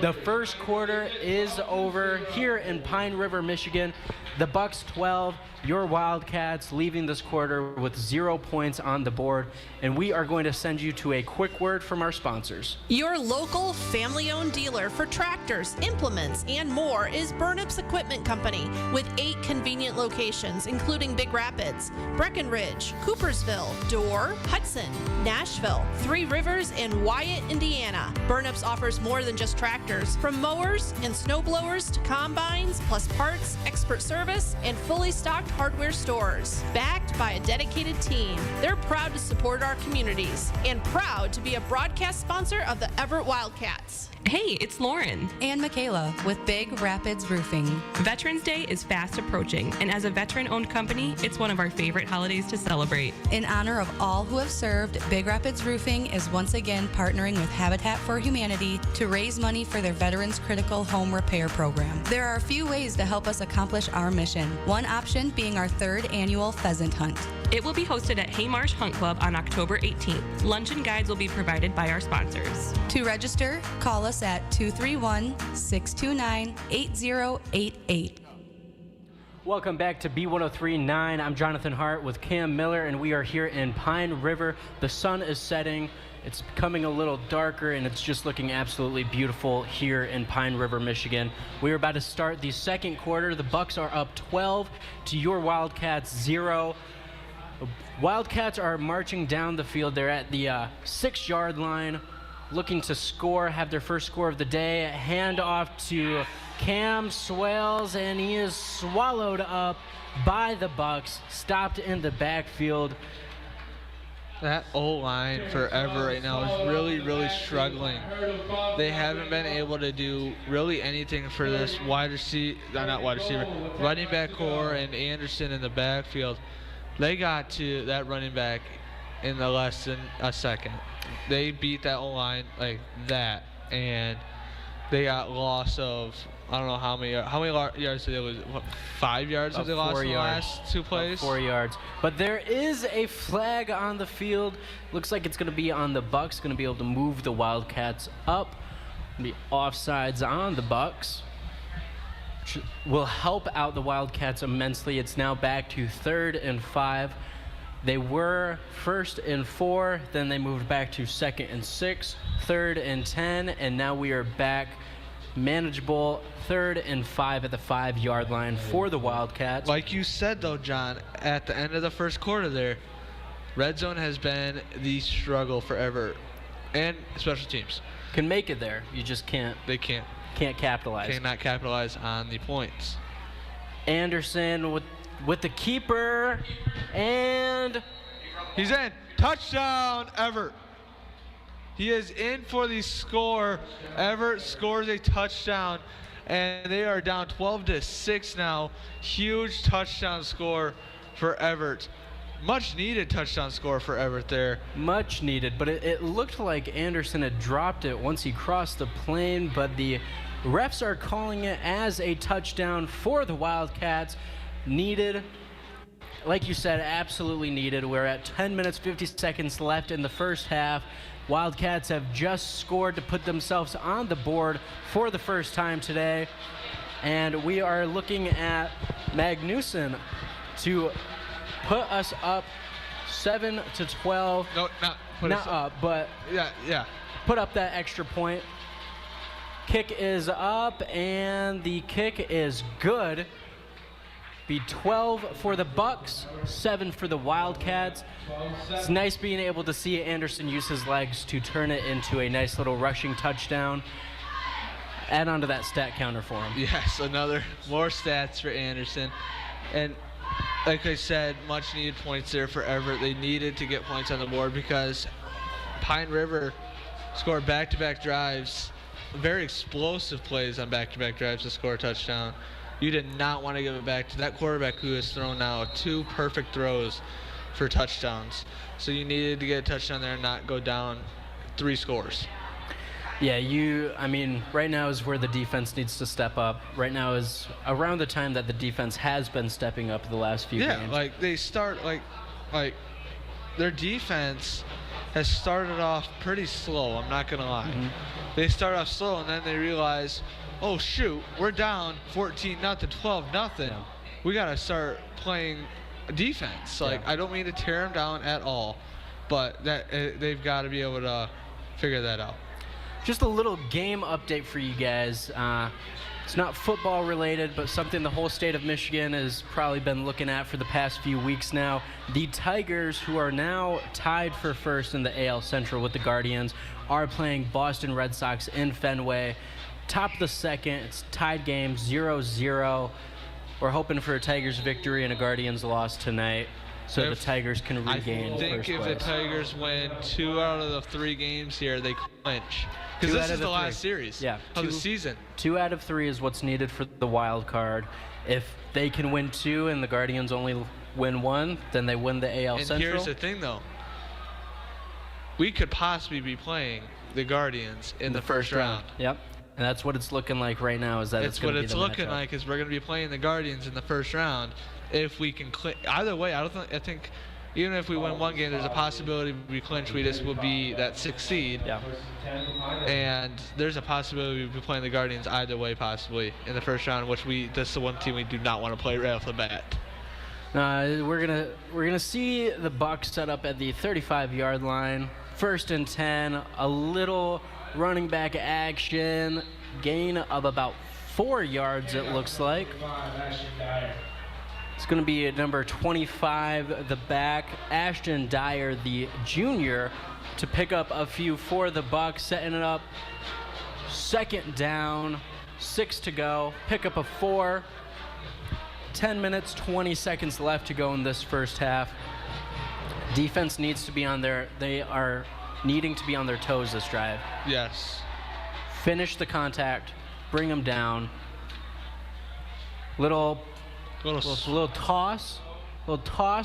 The first quarter is over here in Pine River, Michigan. The Bucks 12, your Wildcats leaving this quarter with 0 points on the board, and we are going to send you to a quick word from our sponsors. Your local family-owned dealer for tractors, implements, and more is Burnup's Equipment Company with 8 convenient locations, including Big Rapids, Breckenridge, Coopersville, Dorr, Hudson, Nashville, Three Rivers, and Wyatt, Indiana. Burnup's offers more than just tractors, from mowers and snow blowers to combines, plus parts, expert service, and fully stocked hardware stores. Backed by a dedicated team, they're proud to support our communities and proud to be a broadcast sponsor of the Everett Wildcats. Hey, it's Lauren. And Michaela with Big Rapids Roofing. Veterans Day is fast approaching, and as a veteran-owned company, it's one of our favorite holidays to celebrate. In honor of all who have served, Big Rapids Roofing is once again partnering with Habitat for Humanity to raise money for their Veterans Critical Home Repair Program. There are a few ways to help us accomplish our mission, one option being our 3rd annual pheasant hunt. It will be hosted at Haymarsh Hunt Club on October 18th. Lunch and guides will be provided by our sponsors. To register, call us at 231-629-8088. Welcome back to B1039. I'm Jonathan Hart with Cam Miller, and we are here in Pine River. The sun is setting. It's becoming a little darker, and it's just looking absolutely beautiful here in Pine River, Michigan. We are about to start the second quarter. The Bucks are up 12 to your Wildcats 0. Wildcats are marching down the field. They're at the 6-yard line, looking to score, have their first score of the day. Hand off to Cam Swales, and he is swallowed up by the Bucks, stopped in the backfield. That O-line forever right now is really, really struggling. They haven't been able to do really anything for this running back core and Anderson in the backfield. They got to that running back in less than a second. They beat that O-line like that, and they got loss of, I don't know how many yards did they lose? 5 yards did they lost in the last 2 plays? 4 yards. But there is a flag on the field. Looks like it's going to be on the Bucks. Going to be able to move the Wildcats up. Be offsides on the Bucks. Which will help out the Wildcats immensely. It's now back to 3rd and 5. They were 1st and 4, then they moved back to 2nd and 6, 3rd and 10, and now we are back manageable 3rd and 5 at the 5-yard line for the Wildcats. Like you said though, John, at the end of the first quarter there, red zone has been the struggle forever, and special teams. Can make it there, you just can't. They can't. Can't capitalize. Cannot capitalize on the points. Anderson with the keeper, and he's in. Touchdown, Evart. He is in for the score. Evart scores a touchdown, and they are down 12-6 now. Huge touchdown score for Evart. Much needed touchdown score for Evart there. Much needed, but it looked like Anderson had dropped it once he crossed the plane, but the refs are calling it as a touchdown for the Wildcats. Needed, like you said, absolutely needed. We're at 10 minutes, 50 seconds left in the first half. Wildcats have just scored to put themselves on the board for the first time today. And we are looking at Magnuson to put us up 7-12. No, not up, but yeah. Put up that extra point. Kick is up, and the kick is good. Be 12 for the Bucks, 7 for the Wildcats. It's nice being able to see Anderson use his legs to turn it into a nice little rushing touchdown. Add on to that stat counter for him. Yes, more stats for Anderson. And like I said, much needed points there for Evart. They needed to get points on the board because Pine River scored back-to-back drives, very explosive plays on back-to-back drives to score a touchdown. You did not want to give it back to that quarterback who has thrown now 2 perfect throws for touchdowns. So you needed to get a touchdown there and not go down 3 scores. Yeah, right now is where the defense needs to step up. Right now is around the time that the defense has been stepping up the last few games. Yeah, like they start, like their defense has started off pretty slow, I'm not going to lie. Mm-hmm. They start off slow and then they realize, oh shoot, we're down 14-0, 12-0. Yeah. We got to start playing defense. I don't mean to tear them down at all, but they've got to be able to figure that out. Just a little game update for you guys. It's not football related, but something the whole state of Michigan has probably been looking at for the past few weeks now. The Tigers, who are now tied for first in the AL Central with the Guardians, are playing Boston Red Sox in Fenway. Top of the second, it's tied game 0-0. We're hoping for a Tigers victory and a Guardians loss tonight. so the Tigers can regain I think first if place. the Tigers win 2 out of the 3 games here, they clinch. Because this is the last series of the season. 2 out of 3 is what's needed for the wild card. If they can win 2 and the Guardians only win 1, then they win the AL Central. And here's the thing, though. We could possibly be playing the Guardians in the first round. Yep. And that's what it's looking like right now. Is that it's going to be the matchup. What it's looking like is we're going to be playing the Guardians in the first round. If we can either way, I think even if we win 1 game, there's a possibility we clinch. We just will be that 6th seed. Yeah. And there's a possibility we'll be playing the Guardians either way, possibly in the first round, which that's the one team we do not want to play right off the bat. We're gonna see the Bucks set up at the 35-yard line. 1st and 10. A little running back action. Gain of about 4 yards, it looks like. It's going to be number 25, the back, Ashton Dyer, the junior, to pick up a few for the Bucks, setting it up. 2nd down, 6 to go. Pick up a 4. 10 minutes, 20 seconds left to go in this first half. Defense needs to be on they are needing to be on their toes this drive. Yes. Finish the contact, bring them down. Little toss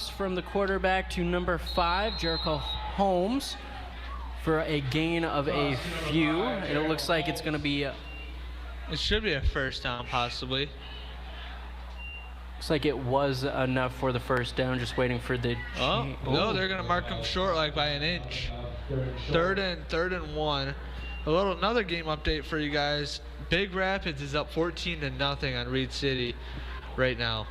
from the quarterback to number 5, Jericho Holmes, for a gain of a few. And it looks like it's going to be. It should be a first down, possibly. Looks like it was enough for the first down. Just waiting for the. No, they're going to mark him short like by an inch. Third and 1. Another game update for you guys. Big Rapids is up 14-0 on Reed City right now,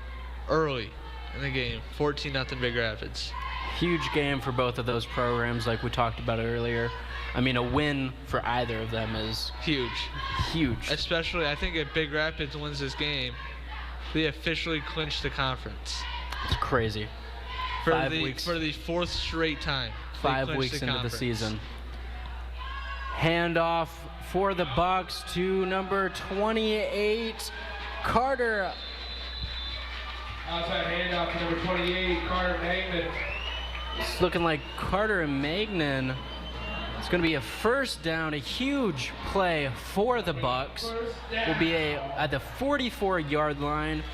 early in the game. 14-0 Big Rapids. Huge game for both of those programs, like we talked about earlier. I mean, a win for either of them is huge. Especially, I think if Big Rapids wins this game, they officially clinch the conference. It's crazy. For the 4th straight time. 5 weeks into the season. Handoff for the Bucks to number 28, Carter. Outside handoff to number 28, Carter Magnan. It's looking like Carter and Magnan. It's going to be a first down, a huge play for the Bucks. Will be at the 44-yard line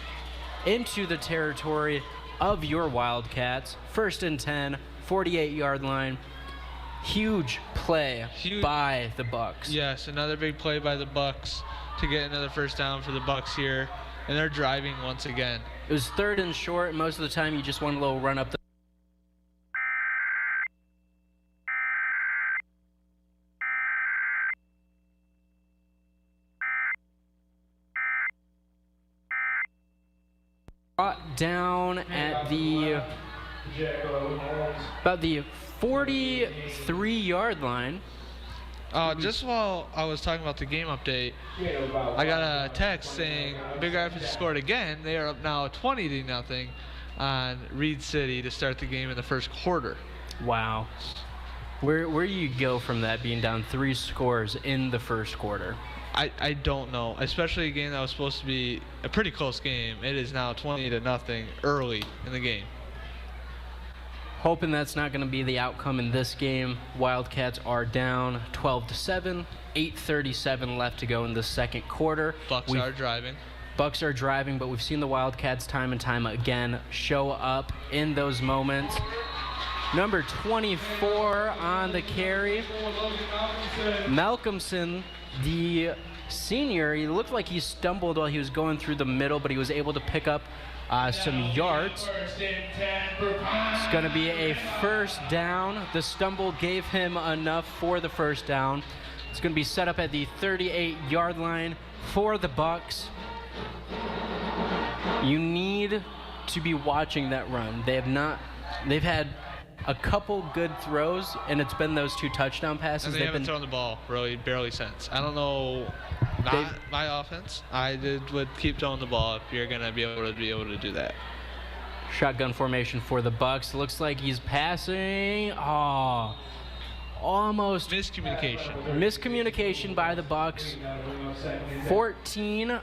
into the territory of your Wildcats. 1st and 10, 48-yard line. Huge play by the Bucks. Yes, another big play by the Bucks to get another first down for the Bucks here, and they're driving once again. It was 3rd and short. Most of the time, you just want a little run up the. Brought down at the about the 43-yard line. Just while I was talking about the game update, I got a text saying Big Rapids scored again. They are up now 20-0 on Reed City to start the game in the first quarter. Wow. Where do you go from that, being down 3 scores in the first quarter? I don't know, especially a game that was supposed to be a pretty close game. It is now 20-0 early in the game. Hoping that's not going to be the outcome in this game. Wildcats are down 12-7, 8:37 left to go in the second quarter. Bucks are driving. Bucks are driving, but we've seen the Wildcats time and time again show up in those moments. Number 24 on the carry, Malcolmson, the senior. He looked like he stumbled while he was going through the middle, but he was able to pick up some yards. It's going to be a first down. The stumble gave him enough for the first down. It's going to be set up at the 38-yard line for the Bucks. You need to be watching that run. They've had a couple good throws, and it's been those 2 touchdown passes. And they haven't thrown the ball really barely since. I don't know. Not my offense. Would keep throwing the ball if you're gonna be able to do that. Shotgun formation for the Bucks. Looks like he's passing. almost miscommunication by the Bucks. 14,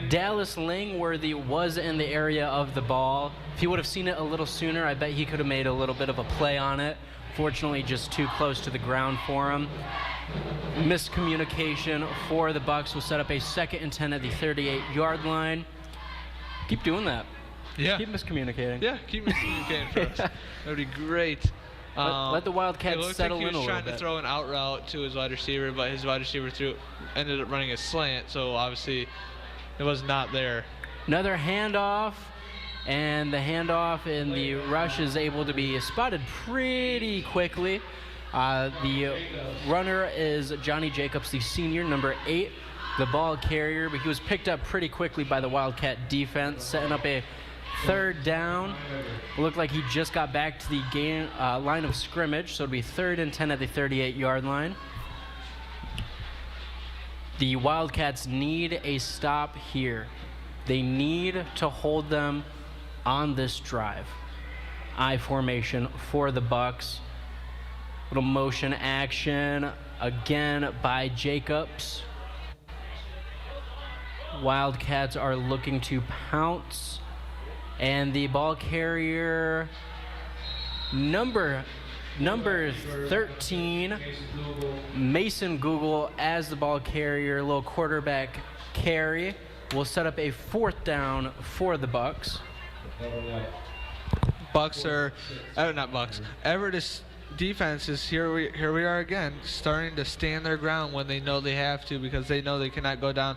Dallas Langworthy was in the area of the ball. If he would have seen it a little sooner, I bet he could have made a little bit of a play on it. Fortunately, just too close to the ground for him. Miscommunication for the Bucks will set up a 2nd and 10 at the 38-yard line. Keep doing that. Yeah. Keep miscommunicating. Yeah, keep miscommunicating for us. That would be great. Let the Wildcats settle in a little bit. He was trying to throw an out route to his wide receiver, but his wide receiver ended up running a slant, so obviously it was not there. Another handoff, and the handoff and the rush is able to be spotted pretty quickly. The runner is Johnny Jacobs, the senior, number 8, the ball carrier, but he was picked up pretty quickly by the Wildcat defense, setting up a 3rd down. It looked like he just got back to the game line of scrimmage, so it'll be 3rd and 10 at the 38-yard line. The Wildcats need a stop here. They need to hold them on this drive. I formation for the Bucks. Little motion action again by Jacobs. Wildcats are looking to pounce. And the ball carrier, number 13, Mason Google as the ball carrier, little quarterback carry, will set up a 4th down for the Bucks. Everett's defense is here we are again, starting to stand their ground when they know they have to, because they know they cannot go down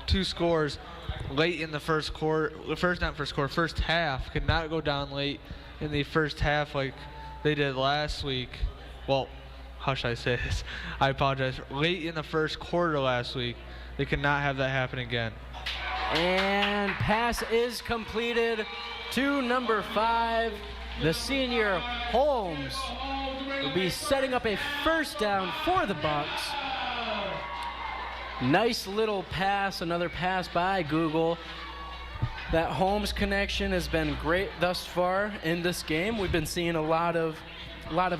2 scores late in the first half. Could not go down late in the first half like they did last week. Well, how should I say this? I apologize. Late in the first quarter last week, they cannot have that happen again. And pass is completed to number 5. The senior Holmes will be setting up a 1st down for the Bucks. Nice little pass, another pass by Google. That Holmes connection has been great thus far in this game. We've been seeing a lot of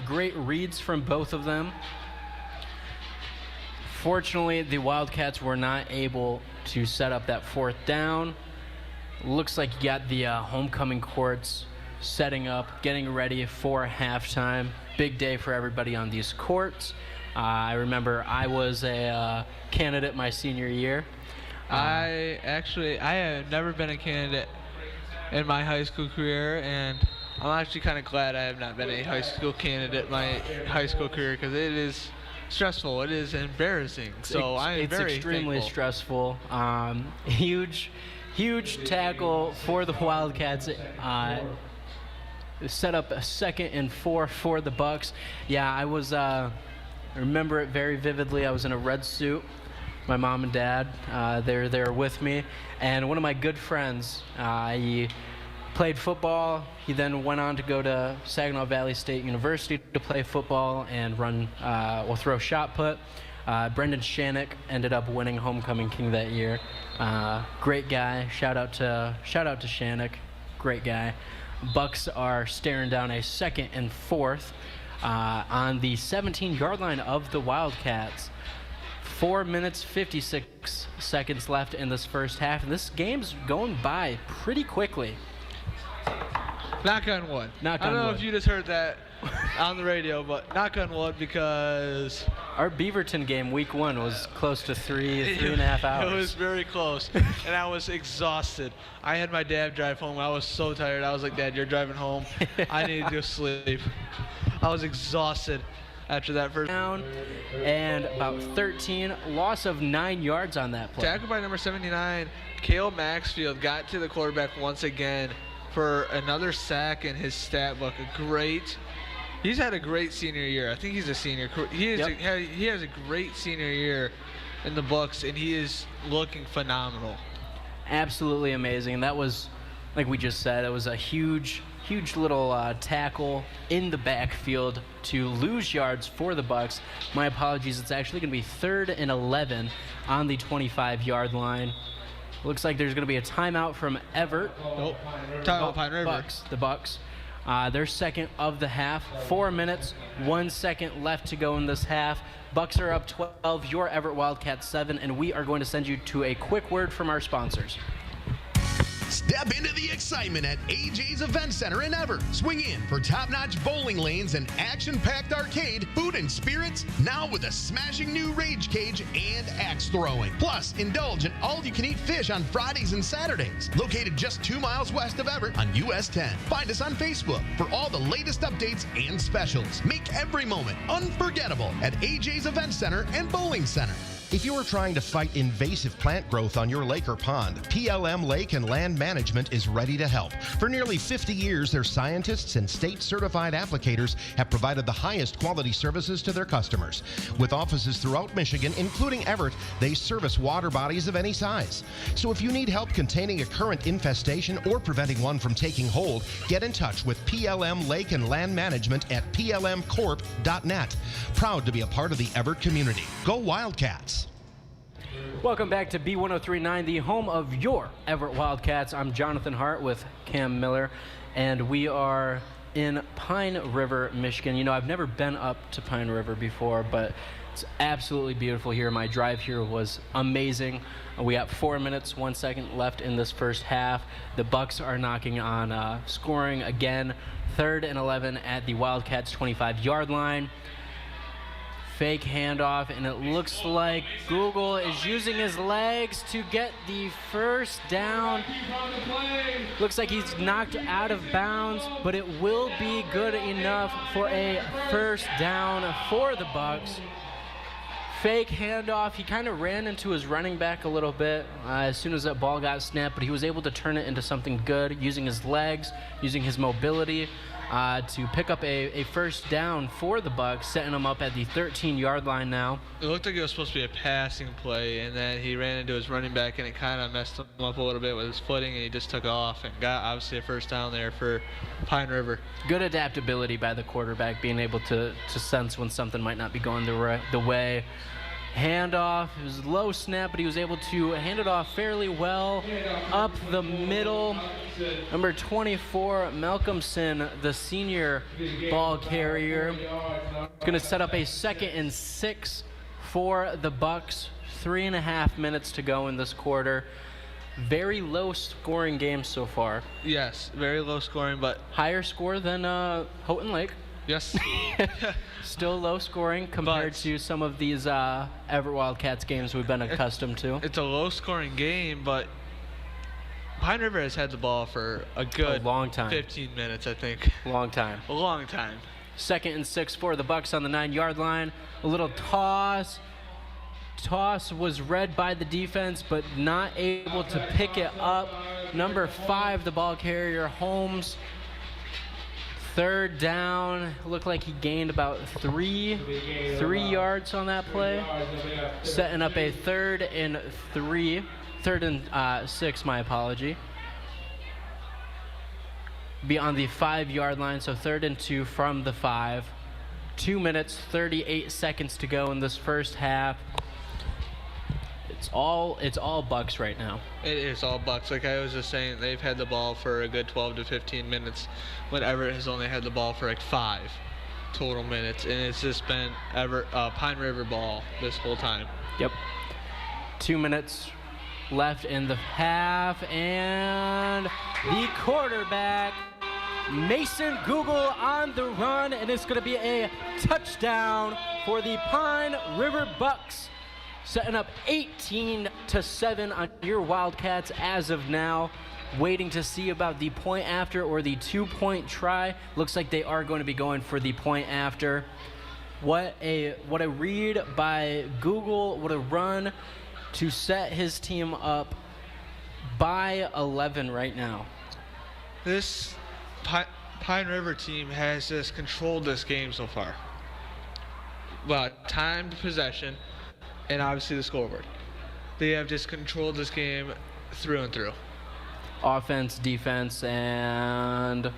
great reads from both of them. Fortunately, the Wildcats were not able to set up that 4th down. Looks like you got the homecoming courts setting up, getting ready for halftime. Big day for everybody on these courts. I remember I was a candidate my senior year. I have never been a candidate in my high school career, and I'm actually kind of glad I have not been a high school candidate my high school career, because it is stressful. It is embarrassing. So I'm very extremely thankful. Stressful. Huge tackle for the Wildcats. Set up a 2nd and 4 for the Bucks. Yeah, I remember it very vividly. I was in a red suit. My mom and dad, they're there with me. And one of my good friends, he played football. He then went on to go to Saginaw Valley State University to play football and throw shot put. Brendan Shannock ended up winning Homecoming King that year. Great guy. Shout out to Shannock. Great guy. Bucks are staring down a 2nd and 4th on the 17-yard line of the Wildcats. 4 minutes, 56 seconds left in this first half, and this game's going by pretty quickly. Knock on wood. I don't know if you just heard that on the radio, but knock on wood, because our Beaverton game week 1 was close to 3.5 hours. It was very close, and I was exhausted. I had my dad drive home. I was so tired. I was like, Dad, you're driving home. I need to go sleep. I was exhausted after that first down, and about 13, loss of 9 yards on that play. Tackled by number 79, Cale Maxfield got to the quarterback once again for another sack in his stat book. He's had a great senior year. I think he's a senior. He has a great senior year in the books, and he is looking phenomenal. Absolutely amazing. That was, like we just said, it was a huge little tackle in the backfield to lose yards for the Bucks. My apologies. It's actually going to be 3rd and 11 on the 25-yard line. Looks like there's going to be a timeout from Evart. Nope. Timeout Pine River. The Bucks. They're second of the half. 4 minutes, 1 second left to go in this half. Bucks are up 12, your Everett Wildcats 7, and we are going to send you to a quick word from our sponsors. Step into the excitement at AJ's Event Center in Everett. Swing in for top-notch bowling lanes and action-packed arcade, food and spirits, now with a smashing new rage cage and axe throwing. Plus, indulge in all-you-can-eat fish on Fridays and Saturdays. Located just 2 miles west of Everett on US 10. Find us on Facebook for all the latest updates and specials. Make every moment unforgettable at AJ's Event Center and Bowling Center. If you are trying to fight invasive plant growth on your lake or pond, PLM Lake and Land Management is ready to help. For nearly 50 years, their scientists and state-certified applicators have provided the highest quality services to their customers. With offices throughout Michigan, including Everett, they service water bodies of any size. So if you need help containing a current infestation or preventing one from taking hold, get in touch with PLM Lake and Land Management at plmcorp.net. Proud to be a part of the Everett community. Go Wildcats! Welcome back to B1039, the home of your Everett Wildcats. I'm Jonathan Hart with Cam Miller, and we are in Pine River, Michigan. You know, I've never been up to Pine River before, but it's absolutely beautiful here. My drive here was amazing. We got 4 minutes, 1 second left in this first half. The Bucks are knocking on scoring again. 3rd and 11 at the Wildcats' 25-yard line. Fake handoff, and it looks like Google is using his legs to get the first down. Looks like he's knocked out of bounds, but it will be good enough for a first down for the Bucks. Fake handoff. He kind of ran into his running back a little bit as soon as that ball got snapped, but he was able to turn it into something good using his legs, using his mobility. To pick up a first down for the Bucks, setting them up at the 13-yard line now. It looked like it was supposed to be a passing play, and then he ran into his running back, and it kind of messed him up a little bit with his footing, and he just took off and got, obviously, a first down there for Pine River. Good adaptability by the quarterback, being able to sense when something might not be going the way. Handoff, it was low snap, but he was able to hand it off fairly well up the middle. Number 24, Malcolmson, the senior ball carrier. Going to set up a 2nd and 6 for the Bucks. 3.5 minutes to go in this quarter. Very low scoring game so far. Yes, very low scoring, but higher score than Houghton Lake. Yes. Still low scoring compared to some of these Everett Wildcats games we've been accustomed to. It's a low scoring game, but Pine River has had the ball for a good long time. 15 minutes, I think. Long time. A long time. 2nd and 6 for the Bucks on the 9-yard line. A little toss. Toss was read by the defense, but not able to pick it up. Number 5, the ball carrier, Holmes. 3rd down, looked like he gained about 3 yards on that play. Setting up a 3rd and 6, my apology. Be on the 5-yard line, so 3rd and 2 from the 5. 2 minutes, 38 seconds to go in this first half. It's all Bucks right now. It is all Bucks. Like I was just saying, they've had the ball for a good 12 to 15 minutes when Everett has only had the ball for like 5 total minutes, and it's just been Pine River ball this whole time. Yep. 2 minutes left in the half, and the quarterback, Mason Google, on the run, and it's going to be a touchdown for the Pine River Bucks. Setting up 18-7 on your Wildcats as of now. Waiting to see about the point after or the 2-point try. Looks like they are going to be going for the point after. What a read by Google. What a run to set his team up by 11 right now. This Pine River team has just controlled this game so far. Well, timed possession, and obviously the scoreboard. They have just controlled this game through and through. Offense, defense, and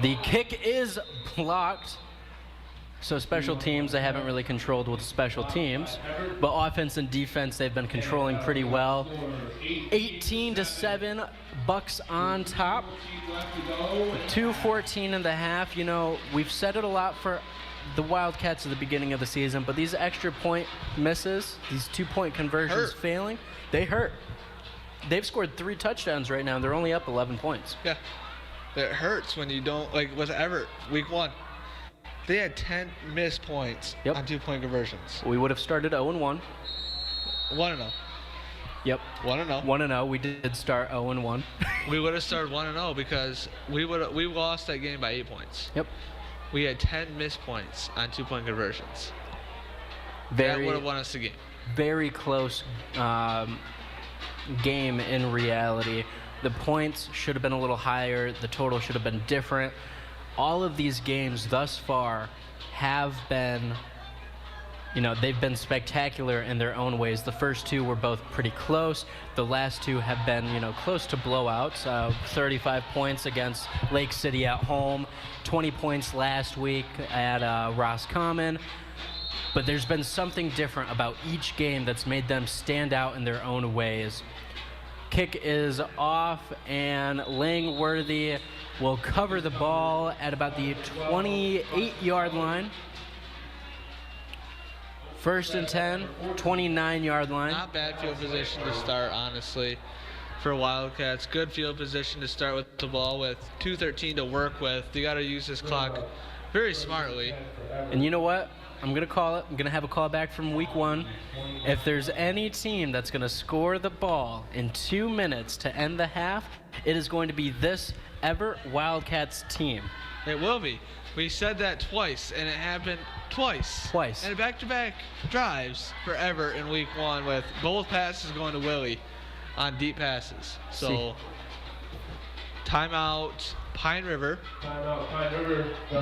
the kick is blocked. So special teams, they haven't really controlled with special teams. But offense and defense, they've been controlling pretty well. 18-7, Bucks on top. 2:14 in the half. You know, we've said it a lot for the Wildcats at the beginning of the season, but these extra point misses, these 2-point conversions failing, they hurt. They've scored 3 touchdowns right now, and they're only up 11 points. Yeah. It hurts when you don't, like with Evart, week 1. They had 10 missed points on 2-point conversions. We would have started 0-1. 1-0. Yep. 1-0. 1-0. We did start 0-1. We would have started 1-0 because we lost that game by 8 points. Yep. We had 10 missed points on 2-point conversions. That would have won us the game. Very close game in reality. The points should have been a little higher. The total should have been different. All of these games thus far have been, you know, they've been spectacular in their own ways. The first 2 were both pretty close. The last 2 have been, you know, close to blowouts. 35 points against Lake City at home, 20 points last week at Roscommon. But there's been something different about each game that's made them stand out in their own ways. Kick is off, and Langworthy will cover the ball at about the 28-yard line. 1st and 10, 29-yard line. Not bad field position to start, honestly, for Wildcats. Good field position to start with the ball with 2:13 to work with. You got to use this clock very smartly. And you know what? I'm going to call it. I'm going to have a call back from week 1. If there's any team that's going to score the ball in 2 minutes to end the half, it is going to be this Evart Wildcats team. It will be. We said that twice, and it happened twice. And back-to-back drives for Evart in week 1 with both passes going to Willie on deep passes. So, timeout, Pine River.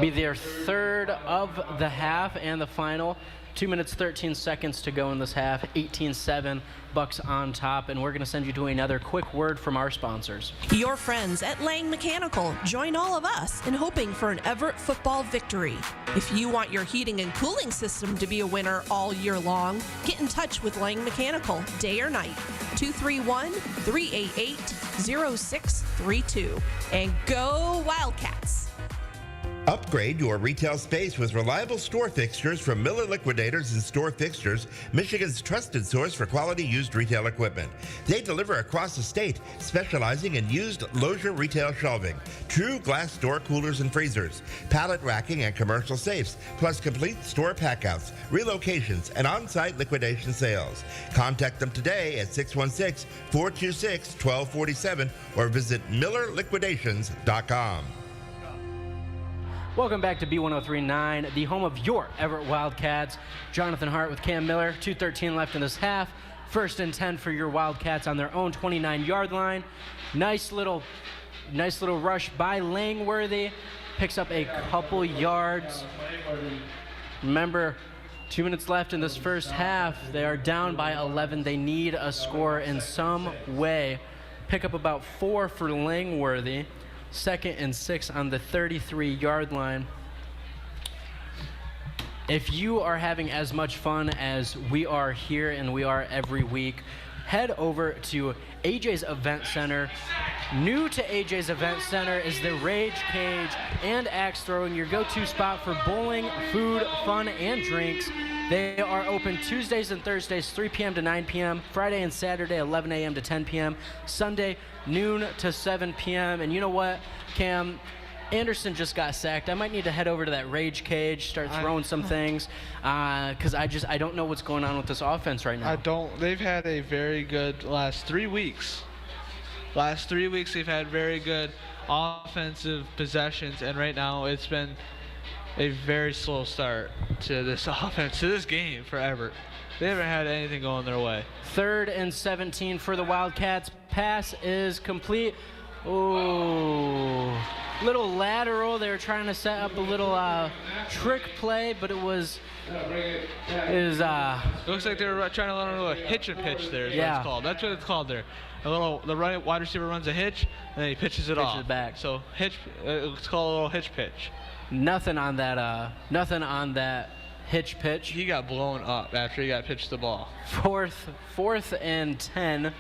Be their 3rd of the half and the final. 2 minutes, 13 seconds to go in this half. 18-7, Bucks on top. And we're going to send you to another quick word from our sponsors. Your friends at Lang Mechanical join all of us in hoping for an Evart football victory. If you want your heating and cooling system to be a winner all year long, get in touch with Lang Mechanical, day or night. 231-388-0632. And go Wildcats! Upgrade your retail space with reliable store fixtures from Miller Liquidators and Store Fixtures, Michigan's trusted source for quality used retail equipment. They deliver across the state, specializing in used Lozier retail shelving, true glass door coolers and freezers, pallet racking and commercial safes, plus complete store packouts, relocations, and on-site liquidation sales. Contact them today at 616-426-1247 or visit MillerLiquidations.com. Welcome back to B1039, the home of your Evart Wildcats. Jonathan Hart with Cam Miller, 2:13 left in this half. 1st and 10 for your Wildcats on their own 29-yard line. Nice little rush by Langworthy. Picks up a couple yards. Remember, 2 minutes left in this first half. They are down by 11. They need a score in some way. Pick up about 4 for Langworthy. 2nd and 6 on the 33-yard line. If you are having as much fun as we are here and we are every week, head over to AJ's Event Center. New to AJ's Event Center is the Rage Cage and Axe Throwing, your go-to spot for bowling, food, fun, and drinks. They are open Tuesdays and Thursdays, 3 p.m. to 9 p.m., Friday and Saturday, 11 a.m. to 10 p.m., Sunday, noon to 7 p.m. And you know what, Cam? Anderson just got sacked. I might need to head over to that Rage Cage, start throwing some things, because I don't know what's going on with this offense right now. They've had a very good last 3 weeks. Last 3 weeks they've had very good offensive possessions, and right now it's been a very slow start to this offense, to this game for Evart. They haven't had anything going their way. 3rd and 17 for the Wildcats. Pass is complete. Ooh. Little lateral. They were trying to set up a little trick play, but it was It looks like they were trying to learn a little hitch and pitch there is what it's called. That's what it's called there. The wide receiver runs a hitch, and then he pitches it off. It back. So hitch, it's called a little hitch pitch. Nothing on that hitch pitch. He got blown up after he got pitched the ball. Fourth and 10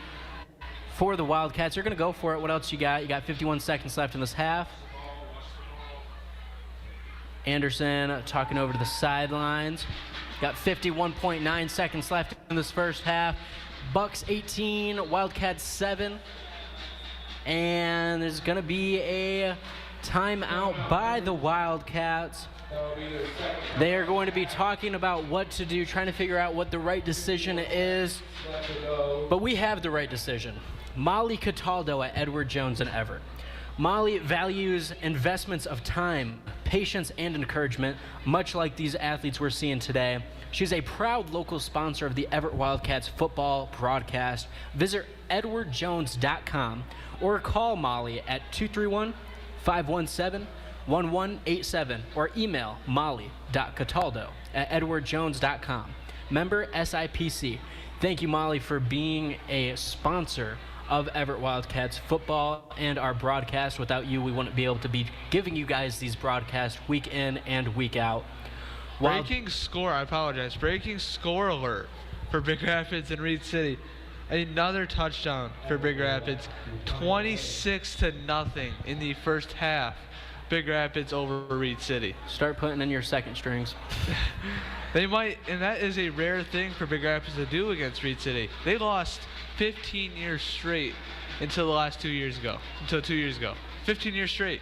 for the Wildcats. They're going to go for it. What else you got? You got 51 seconds left in this half. Anderson talking over to the sidelines. Got 51.9 seconds left in this first half. Bucks 18, Wildcats 7. And there's going to be a timeout by the Wildcats. They are going to be talking about what to do, trying to figure out what the right decision is. But we have the right decision. Molly Cataldo at Edward Jones and Evart. Molly values investments of time, patience, and encouragement, much like these athletes we're seeing today. She's a proud local sponsor of the Evart Wildcats football broadcast. Visit edwardjones.com or call Molly at 231-517-1187 or email molly.cataldo@edwardjones.com. Member SIPC. Thank you, Molly, for being a sponsor of Evart Wildcats football and our broadcast. Without you, we wouldn't be able to be giving you guys these broadcasts week in and week out. Breaking score, I apologize. Breaking score alert for Big Rapids and Reed City. Another touchdown for Big Rapids. 26-0 in the first half. Big Rapids over Reed City. Start putting in your second strings. They might, and that is a rare thing for Big Rapids to do against Reed City. They lost 15 years straight until 2 years ago. 15 years straight.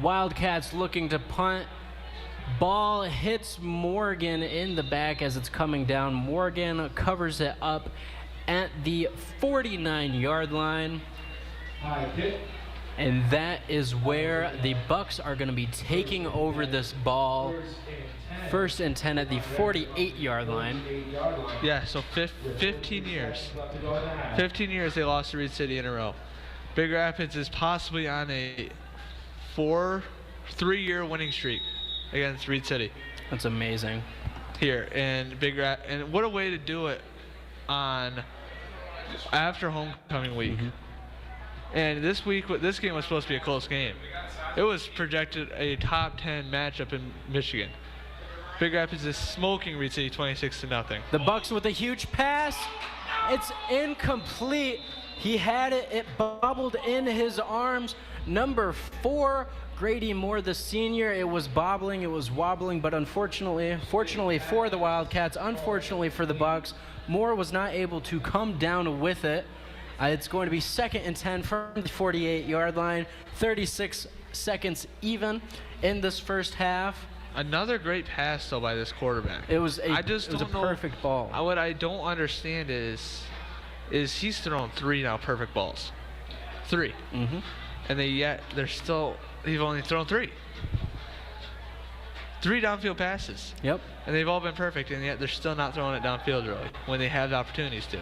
Wildcats looking to punt. Ball hits Morgan in the back as it's coming down. Morgan covers it up at the 49-yard line. And that is where the Bucks are going to be taking over this ball. First and 10 at the 48-yard line. Yeah, so 15 years. 15 years they lost to Reed City in a row. Big Rapids is possibly on a 3-year winning streak against Reed City. That's amazing. Here, and and what a way to do it on after homecoming week. Mm-hmm. And this game was supposed to be a close game. It was projected a top 10 matchup in Michigan. Big Rapids is smoking Reed City 26-0. The Bucks with a huge pass. It's incomplete. He had it. It bobbled in his arms. Number 4, Grady Moore, the senior. It was bobbling. It was wobbling. But fortunately for the Wildcats, unfortunately for the Bucks, Moore was not able to come down with it. It's going to be 2nd and 10 from the 48-yard line. 36 seconds even in this first half. Another great pass, though, by this quarterback. It was a perfect ball. What I don't understand is he's thrown 3 now perfect balls. 3. Mm-hmm. And he's only thrown 3. 3 downfield passes. Yep. And they've all been perfect, and yet they're still not throwing it downfield really when they have the opportunities to.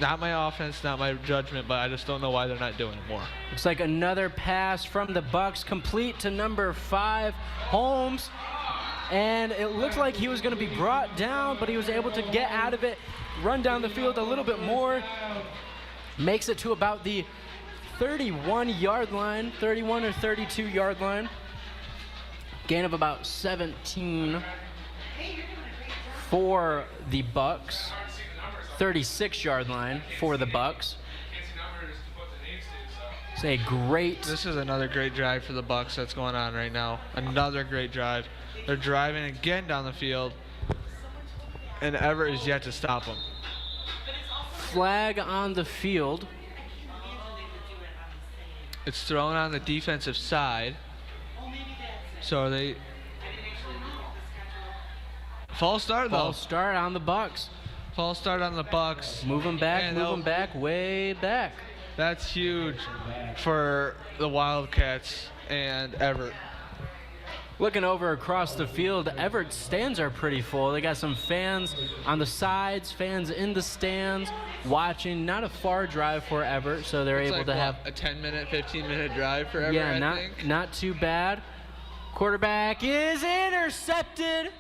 Not my offense, not my judgment, but I just don't know why they're not doing it more. Looks like another pass from the Bucks, complete to number 5, Holmes. And it looked like he was going to be brought down, but he was able to get out of it, run down the field a little bit more. Makes it to about the 31-yard line, 31 or 32-yard line. Gain of about 17 for the Bucks. 36-yard line for the Bucks. This is another great drive for the Bucks that's going on right now. Another great drive. They're driving again down the field, and Evart is yet to stop them. Flag on the field. It's thrown on the defensive side. So they false start though. False start on the Bucks. False start on the Bucks. Move them back, way back. That's huge for the Wildcats and Evart. Looking over across the field, Evert's stands are pretty full. They got some fans on the sides, fans in the stands, watching. Not a far drive for Evart, so they're able to have a 10-minute, 15-minute drive for Evart. Yeah, not too bad. Quarterback is intercepted.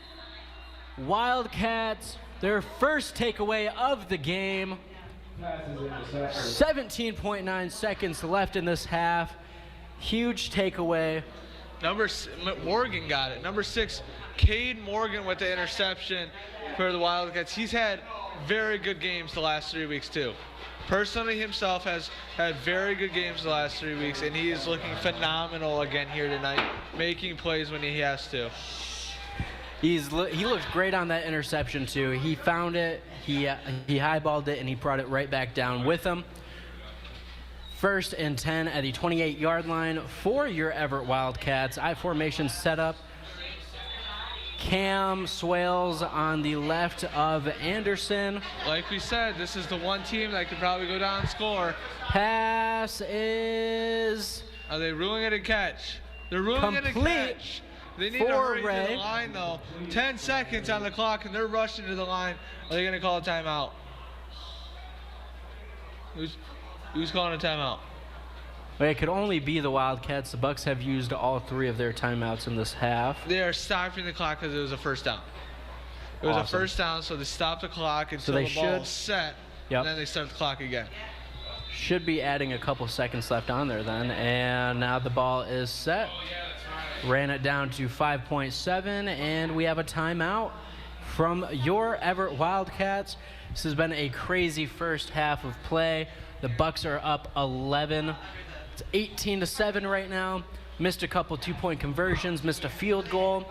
Wildcats, their first takeaway of the game. 17.9 seconds left in this half. Huge takeaway Morgan got it. Number 6, Cade Morgan with the interception for the Wildcats. He's had very good games the last 3 weeks too. Personally himself has had very good games the last 3 weeks, and he is looking phenomenal again here tonight, making plays when he has to. He looks great on that interception too. He found it, he highballed it, and he brought it right back down with him. 1st and 10 at the 28-yard line for your Everett Wildcats. I-formation set up. Cam Swales on the left of Anderson. Like we said, this is the one team that could probably go down and score. Pass is... Are they ruling it a catch? They're ruling it a catch. They need to hurry to the line, though. 10 seconds on the clock, and they're rushing to the line. Are they going to call a timeout? Who's calling a timeout? It could only be the Wildcats. The Bucks have used all 3 of their timeouts in this half. They are stopping the clock because it was a first down. It was a first down, so they stopped the clock until the ball is set, and then they start the clock again. Should be adding a couple seconds left on there then, and now the ball is set. Ran it down to 5.7, and we have a timeout from your Everett Wildcats. This has been a crazy first half of play. The Bucks are up 11. It's 18-7 right now. Missed a couple 2-point conversions, missed a field goal,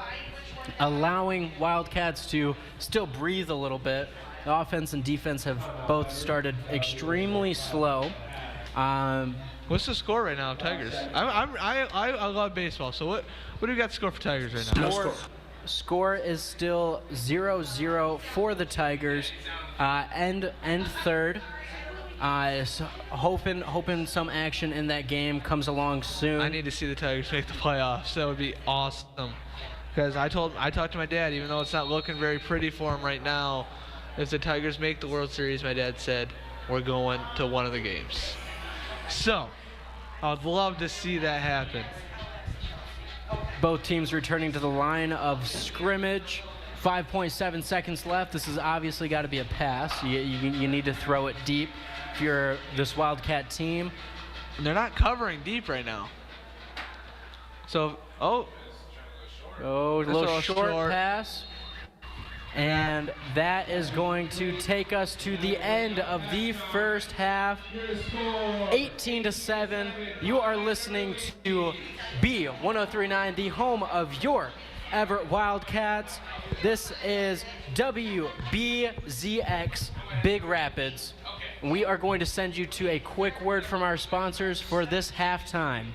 allowing Wildcats to still breathe a little bit. The offense and defense have both started extremely slow. What's the score right now of Tigers? I love baseball, so what do you got score for Tigers right now? Score is still 0-0 for the Tigers. End third. So hoping some action in that game comes along soon. I need to see the Tigers make the playoffs. That would be awesome. Because I talked to my dad, even though it's not looking very pretty for him right now, if the Tigers make the World Series, my dad said, we're going to one of the games. So, I would love to see that happen. Both teams returning to the line of scrimmage. 5.7 seconds left. This has obviously got to be a pass. You need to throw it deep if you're this Wildcat team. And they're not covering deep right now. So, a little short pass. And that is going to take us to the end of the first half. 18-7. You are listening to B1039, the home of your Everett Wildcats. This is WBZX Big Rapids. We are going to send you to a quick word from our sponsors for this halftime.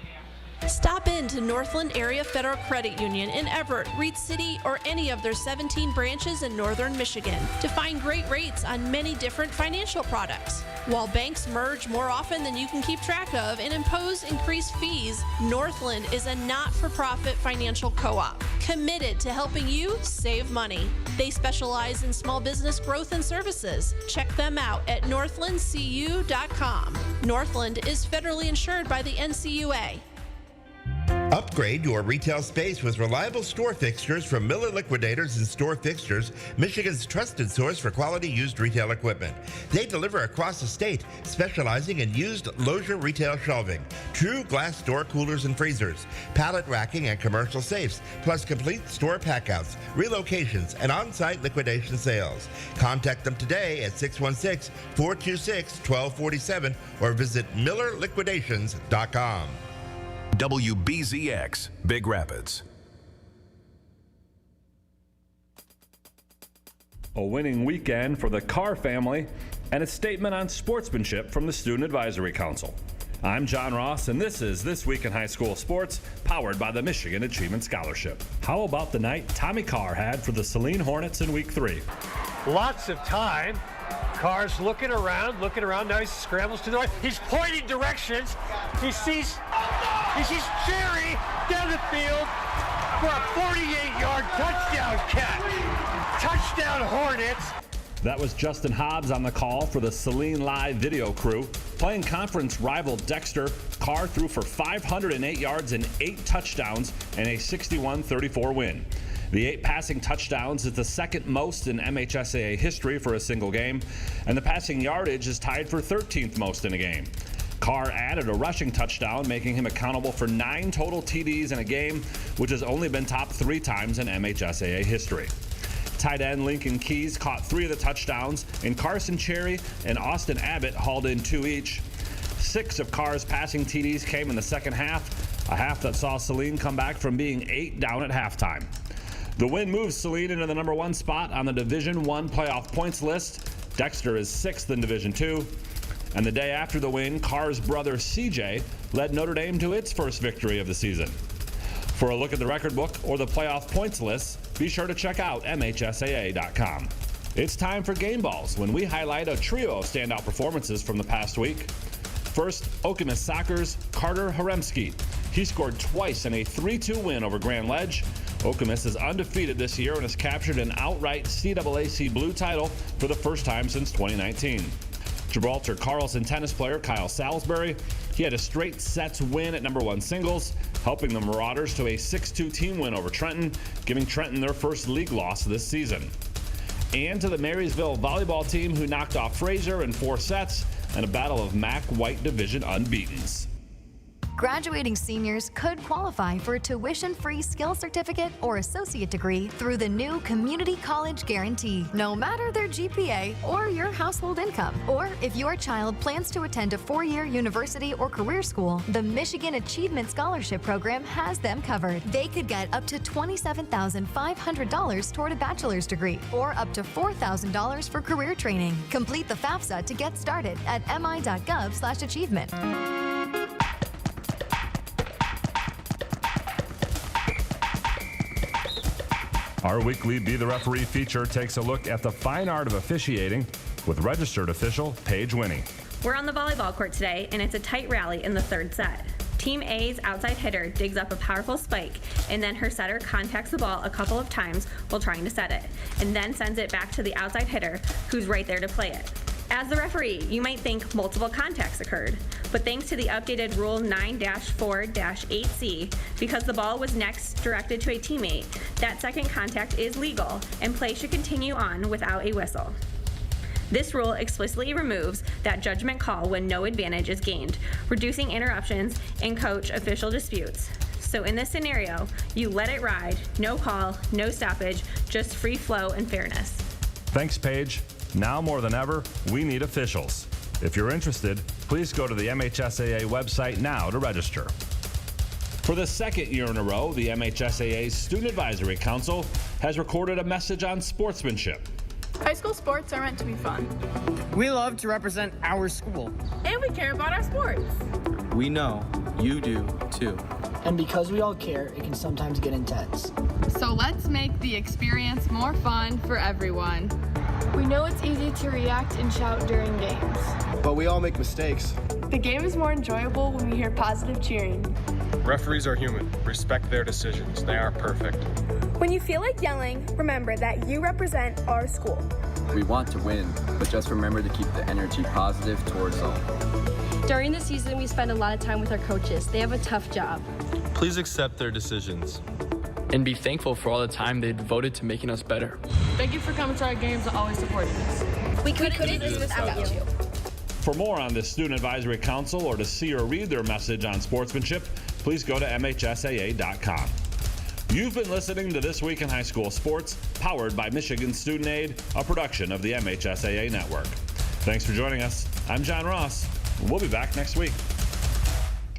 Stop in to Northland Area Federal Credit Union in Everett, Reed City, or any of their 17 branches in northern Michigan to find great rates on many different financial products. While banks merge more often than you can keep track of and impose increased fees, Northland is a not-for-profit financial co-op committed to helping you save money. They specialize in small business growth and services. Check them out at northlandcu.com. Northland is federally insured by the NCUA. Upgrade your retail space with reliable store fixtures from Miller Liquidators and Store Fixtures, Michigan's trusted source for quality used retail equipment. They deliver across the state, specializing in used Lozier retail shelving, true glass door coolers and freezers, pallet racking and commercial safes, plus complete store packouts, relocations, and on-site liquidation sales. Contact them today at 616-426-1247 or visit MillerLiquidations.com. WBZX Big Rapids. A winning weekend for the Carr family and a statement on sportsmanship from the Student Advisory Council. I'm John Ross, and this is This Week in High School Sports, powered by the Michigan Achievement Scholarship. How about the night Tommy Carr had for the Saline Hornets in Week 3? Lots of time. Carr's looking around. Now he scrambles to the right. He's pointing directions. He sees Jerry down the field for a 48-yard touchdown catch. Touchdown Hornets. That was Justin Hobbs on the call for the Saline Live video crew. Playing conference rival Dexter, Carr threw for 508 yards and 8 touchdowns and a 61-34 win. The 8 passing touchdowns is the second most in MHSAA history for a single game, and the passing yardage is tied for 13th most in a game. Carr added a rushing touchdown, making him accountable for 9 total TDs in a game, which has only been topped 3 times in MHSAA history. Tight end Lincoln Keys caught 3 of the touchdowns, and Carson Cherry and Austin Abbott hauled in 2 each. 6 of Carr's passing TDs came in the second half, a half that saw Saline come back from being 8 down at halftime. The win moves Saline into the number 1 spot on the Division I playoff points list. Dexter is 6th in Division II. And the day after the win, Carr's brother CJ led Notre Dame to its first victory of the season. For a look at the record book or the playoff points lists, be sure to check out MHSAA.com. It's time for Game Balls, when we highlight a trio of standout performances from the past week. First, Okemos Soccer's Carter Haremski. He scored twice in a 3-2 win over Grand Ledge. Okemos is undefeated this year and has captured an outright CAAC Blue title for the first time since 2019. Gibraltar Carlson tennis player Kyle Salisbury. He had a straight sets win at number 1 singles, helping the Marauders to a 6-2 team win over Trenton, giving Trenton their first league loss this season. And to the Marysville volleyball team, who knocked off Fraser in 4 sets and a battle of MAC White Division unbeatens. Graduating seniors could qualify for a tuition-free skills certificate or associate degree through the new Community College Guarantee, no matter their GPA or your household income. Or if your child plans to attend a 4-year university or career school, the Michigan Achievement Scholarship Program has them covered. They could get up to $27,500 toward a bachelor's degree or up to $4,000 for career training. Complete the FAFSA to get started at mi.gov/achievement. Our weekly Be the Referee feature takes a look at the fine art of officiating with registered official Paige Winnie. We're on the volleyball court today, and it's a tight rally in the 3rd set. Team A's outside hitter digs up a powerful spike, and then her setter contacts the ball a couple of times while trying to set it, and then sends it back to the outside hitter, who's right there to play it. As the referee, you might think multiple contacts occurred, but thanks to the updated Rule 9-4-8C, because the ball was next directed to a teammate, that second contact is legal, and play should continue on without a whistle. This rule explicitly removes that judgment call when no advantage is gained, reducing interruptions and coach official disputes. So in this scenario, you let it ride, no call, no stoppage, just free flow and fairness. Thanks, Paige. Now more than ever, we need officials. If you're interested, please go to the MHSAA website now to register. For the 2nd year in a row, the MHSAA's Student Advisory Council has recorded a message on sportsmanship. High school sports are meant to be fun. We love to represent our school. And we care about our sports. We know you do too. And because we all care, it can sometimes get intense. So let's make the experience more fun for everyone. We know it's easy to react and shout during games. But we all make mistakes. The game is more enjoyable when we hear positive cheering. Referees are human. Respect their decisions. They aren't perfect. When you feel like yelling, remember that you represent our school. We want to win, but just remember to keep the energy positive towards all. During the season, we spend a lot of time with our coaches. They have a tough job. Please accept their decisions. And be thankful for all the time they devoted to making us better. Thank you for coming to our games and always supporting us. We couldn't do this without you. For more on the Student Advisory Council or to see or read their message on sportsmanship, please go to MHSAA.com. You've been listening to This Week in High School Sports, powered by Michigan Student Aid, a production of the MHSAA Network. Thanks for joining us. I'm John Ross. We'll be back next week.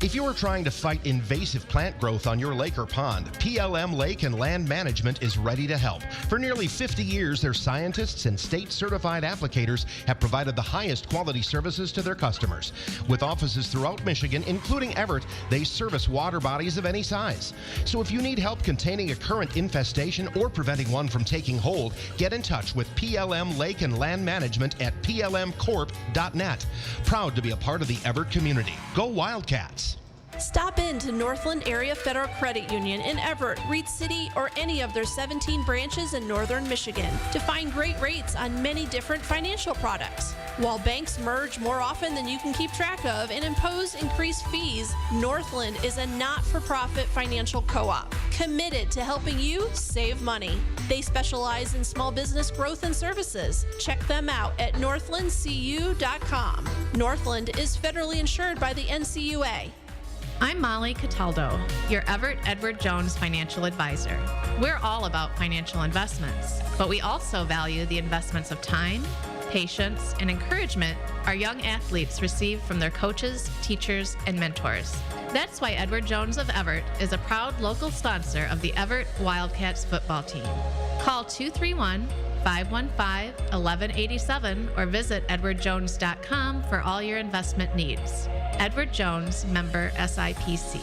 If you are trying to fight invasive plant growth on your lake or pond, PLM Lake and Land Management is ready to help. For nearly 50 years, their scientists and state-certified applicators have provided the highest quality services to their customers. With offices throughout Michigan, including Evart, they service water bodies of any size. So if you need help containing a current infestation or preventing one from taking hold, get in touch with PLM Lake and Land Management at plmcorp.net. Proud to be a part of the Evart community. Go Wildcats! Stop in to Northland Area Federal Credit Union in Evart, Reed City, or any of their 17 branches in northern Michigan to find great rates on many different financial products. While banks merge more often than you can keep track of and impose increased fees, Northland is a not-for-profit financial co-op committed to helping you save money. They specialize in small business growth and services. Check them out at northlandcu.com. Northland is federally insured by the NCUA. I'm Molly Cataldo, your Evart Edward Jones financial advisor. We're all about financial investments, but we also value the investments of time, patience, and encouragement our young athletes receive from their coaches, teachers, and mentors. That's why Edward Jones of Evart is a proud local sponsor of the Evart Wildcats football team. Call 231-515-1187 or visit edwardjones.com for all your investment needs. Edward Jones, member SIPC.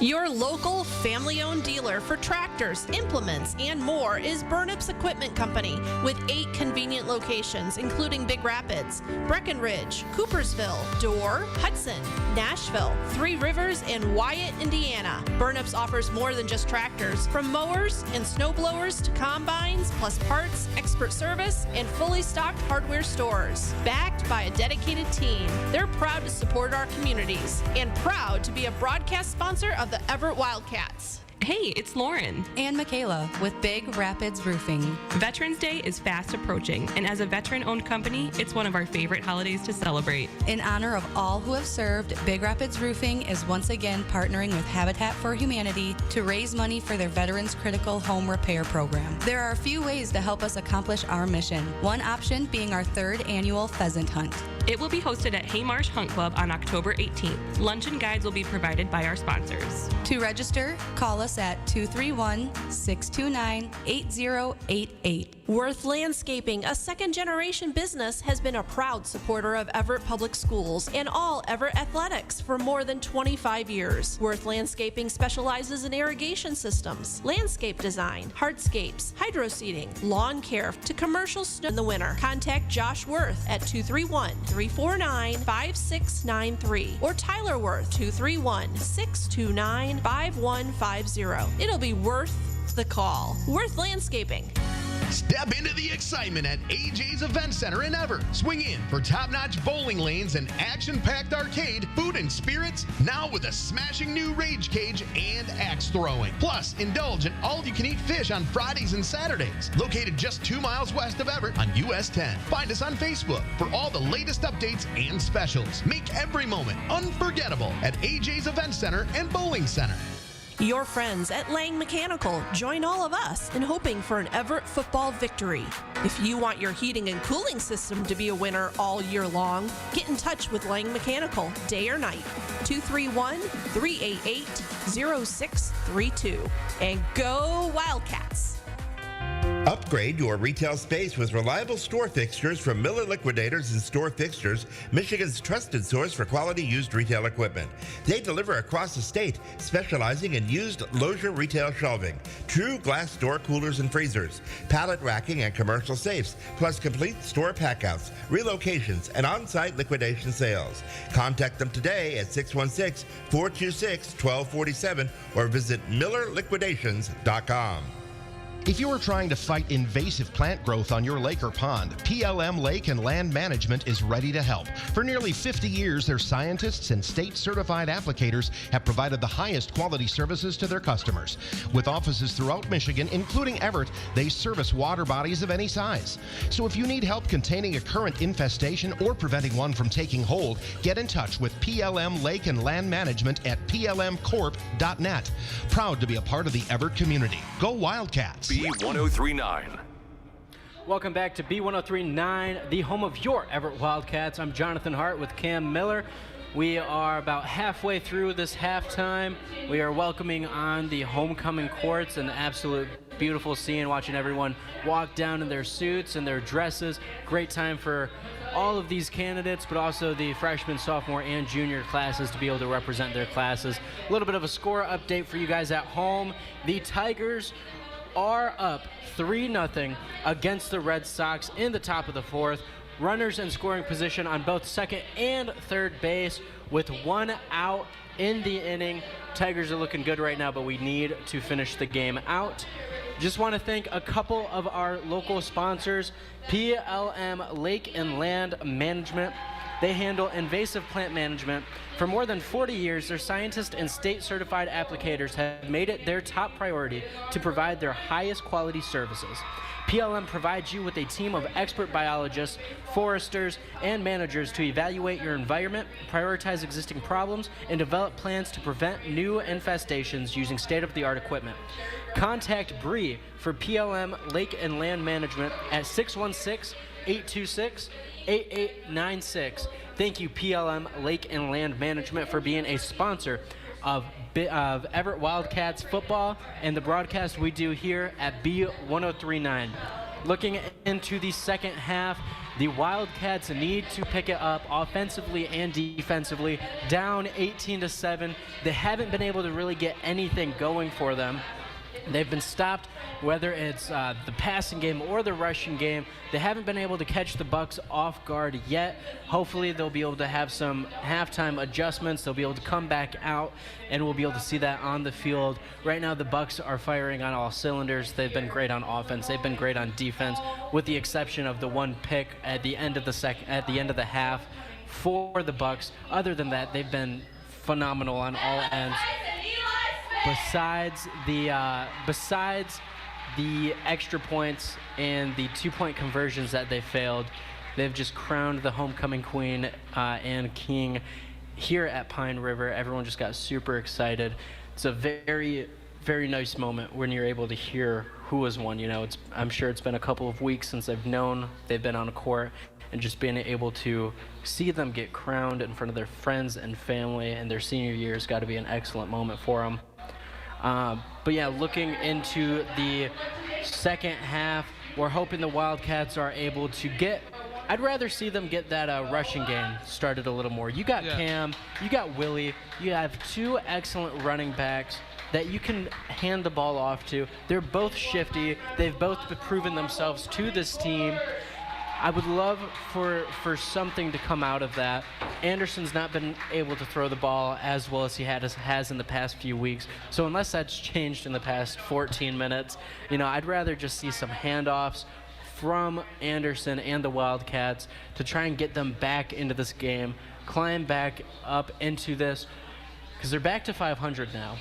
Your local family-owned dealer for tractors, implements, and more is Burnup's Equipment Company with 8 convenient locations, including Big Rapids, Breckenridge, Coopersville, Dorr, Hudson, Nashville, Three Rivers, and Wyatt, Indiana. Burnup's offers more than just tractors, from mowers and snow blowers to combines, plus parts, expert service, and fully stocked hardware stores. Backed by a dedicated team, they're proud to support our communities and proud to be a broadcast sponsor of the Evart Wildcats. Hey, it's Lauren. And Michaela with Big Rapids Roofing. Veterans Day is fast approaching, and as a veteran-owned company, it's one of our favorite holidays to celebrate. In honor of all who have served, Big Rapids Roofing is once again partnering with Habitat for Humanity to raise money for their Veterans Critical Home Repair Program. There are a few ways to help us accomplish our mission, one option being our 3rd annual pheasant hunt. It will be hosted at Haymarsh Hunt Club on October 18th. Lunch and guides will be provided by our sponsors. To register, call us at 231-629-8088. Worth Landscaping, a second-generation business, has been a proud supporter of Evart Public Schools and all Evart athletics for more than 25 years. Worth Landscaping specializes in irrigation systems, landscape design, hardscapes, hydroseeding, lawn care to commercial snow in the winter. Contact Josh Worth at 231-349-5693 or Tyler Worth 231-629-5150. It'll be worth the call. Worth Landscaping. Step into the excitement at AJ's Event Center in Evart. Swing in for top-notch bowling lanes and action-packed arcade, food and spirits, now with a smashing new rage cage and axe throwing. Plus, indulge in all-you-can-eat fish on Fridays and Saturdays. Located just 2 miles west of Evart on US 10. Find us on Facebook for all the latest updates and specials. Make every moment unforgettable at AJ's Event Center and Bowling Center. Your friends at Lang Mechanical join all of us in hoping for an Evart football victory. If you want your heating and cooling system to be a winner all year long, get in touch with Lang Mechanical, day or night. 231-388-0632. And go Wildcats! Upgrade your retail space with reliable store fixtures from Miller Liquidators and Store Fixtures, Michigan's trusted source for quality used retail equipment. They deliver across the state, specializing in used Lozier retail shelving, true glass door coolers and freezers, pallet racking and commercial safes, plus complete store packouts, relocations, and on-site liquidation sales. Contact them today at 616-426-1247 or visit MillerLiquidations.com. If you are trying to fight invasive plant growth on your lake or pond, PLM Lake and Land Management is ready to help. For nearly 50 years, their scientists and state-certified applicators have provided the highest quality services to their customers. With offices throughout Michigan, including Evart, they service water bodies of any size. So if you need help containing a current infestation or preventing one from taking hold, get in touch with PLM Lake and Land Management at plmcorp.net. Proud to be a part of the Evart community. Go Wildcats! B1039. Welcome back to B1039, the home of your Evart Wildcats. I'm Jonathan Hart with Cam Miller. We are about halfway through this halftime. We are welcoming on the homecoming courts, an absolute beautiful scene, watching everyone walk down in their suits and their dresses. Great time for all of these candidates, but also the freshman, sophomore, and junior classes to be able to represent their classes. A little bit of a score update for you guys at home. The Tigers are up 3-0 against the Red Sox in the top of the fourth. Runners in scoring position on both second and third base with 1 out in the inning. Tigers are looking good right now, but we need to finish the game out. Just want to thank a couple of our local sponsors, PLM Lake and Land Management. They handle invasive plant management. For more than 40 years, their scientists and state-certified applicators have made it their top priority to provide their highest quality services. PLM provides you with a team of expert biologists, foresters, and managers to evaluate your environment, prioritize existing problems, and develop plans to prevent new infestations using state-of-the-art equipment. Contact Bree for PLM Lake and Land Management at 616-826-8896. Thank you, PLM Lake and Land Management, for being a sponsor of Evart Wildcats football and the broadcast we do here at B1039. Looking into the second half, the Wildcats need to pick it up offensively and defensively. Down 18-7. They haven't been able to really get anything going for them. They've been stopped, whether it's the passing game or the rushing game. They haven't been able to catch the Bucks off guard yet. Hopefully they'll be able to have some halftime adjustments. They'll be able to come back out, and we'll be able to see that on the field. Right now the Bucks are firing on all cylinders. They've been great on offense. They've been great on defense, with the exception of the one pick at the end of the half for the Bucks. Other than that, they've been phenomenal on all ends. Besides the extra points and the 2-point conversions that they failed, they've just crowned the homecoming queen and king here at Pine River. Everyone just got super excited. It's a very, very nice moment when you're able to hear who has won. You know, I'm sure it's been a couple of weeks since they've been on a court, and just being able to see them get crowned in front of their friends and family and their senior year has got to be an excellent moment for them. But yeah, looking into the second half, we're hoping the Wildcats are able to I'd rather see them get that rushing game started a little more. You got Cam, you got Willie, you have two excellent running backs that you can hand the ball off to. They're both shifty. They've both proven themselves to this team. I would love for something to come out of that. Anderson's not been able to throw the ball as well as he has in the past few weeks. So unless that's changed in the past 14 minutes, you know, I'd rather just see some handoffs from Anderson and the Wildcats to try and get them back into this game, climb back up into this, because they're back to 500 now.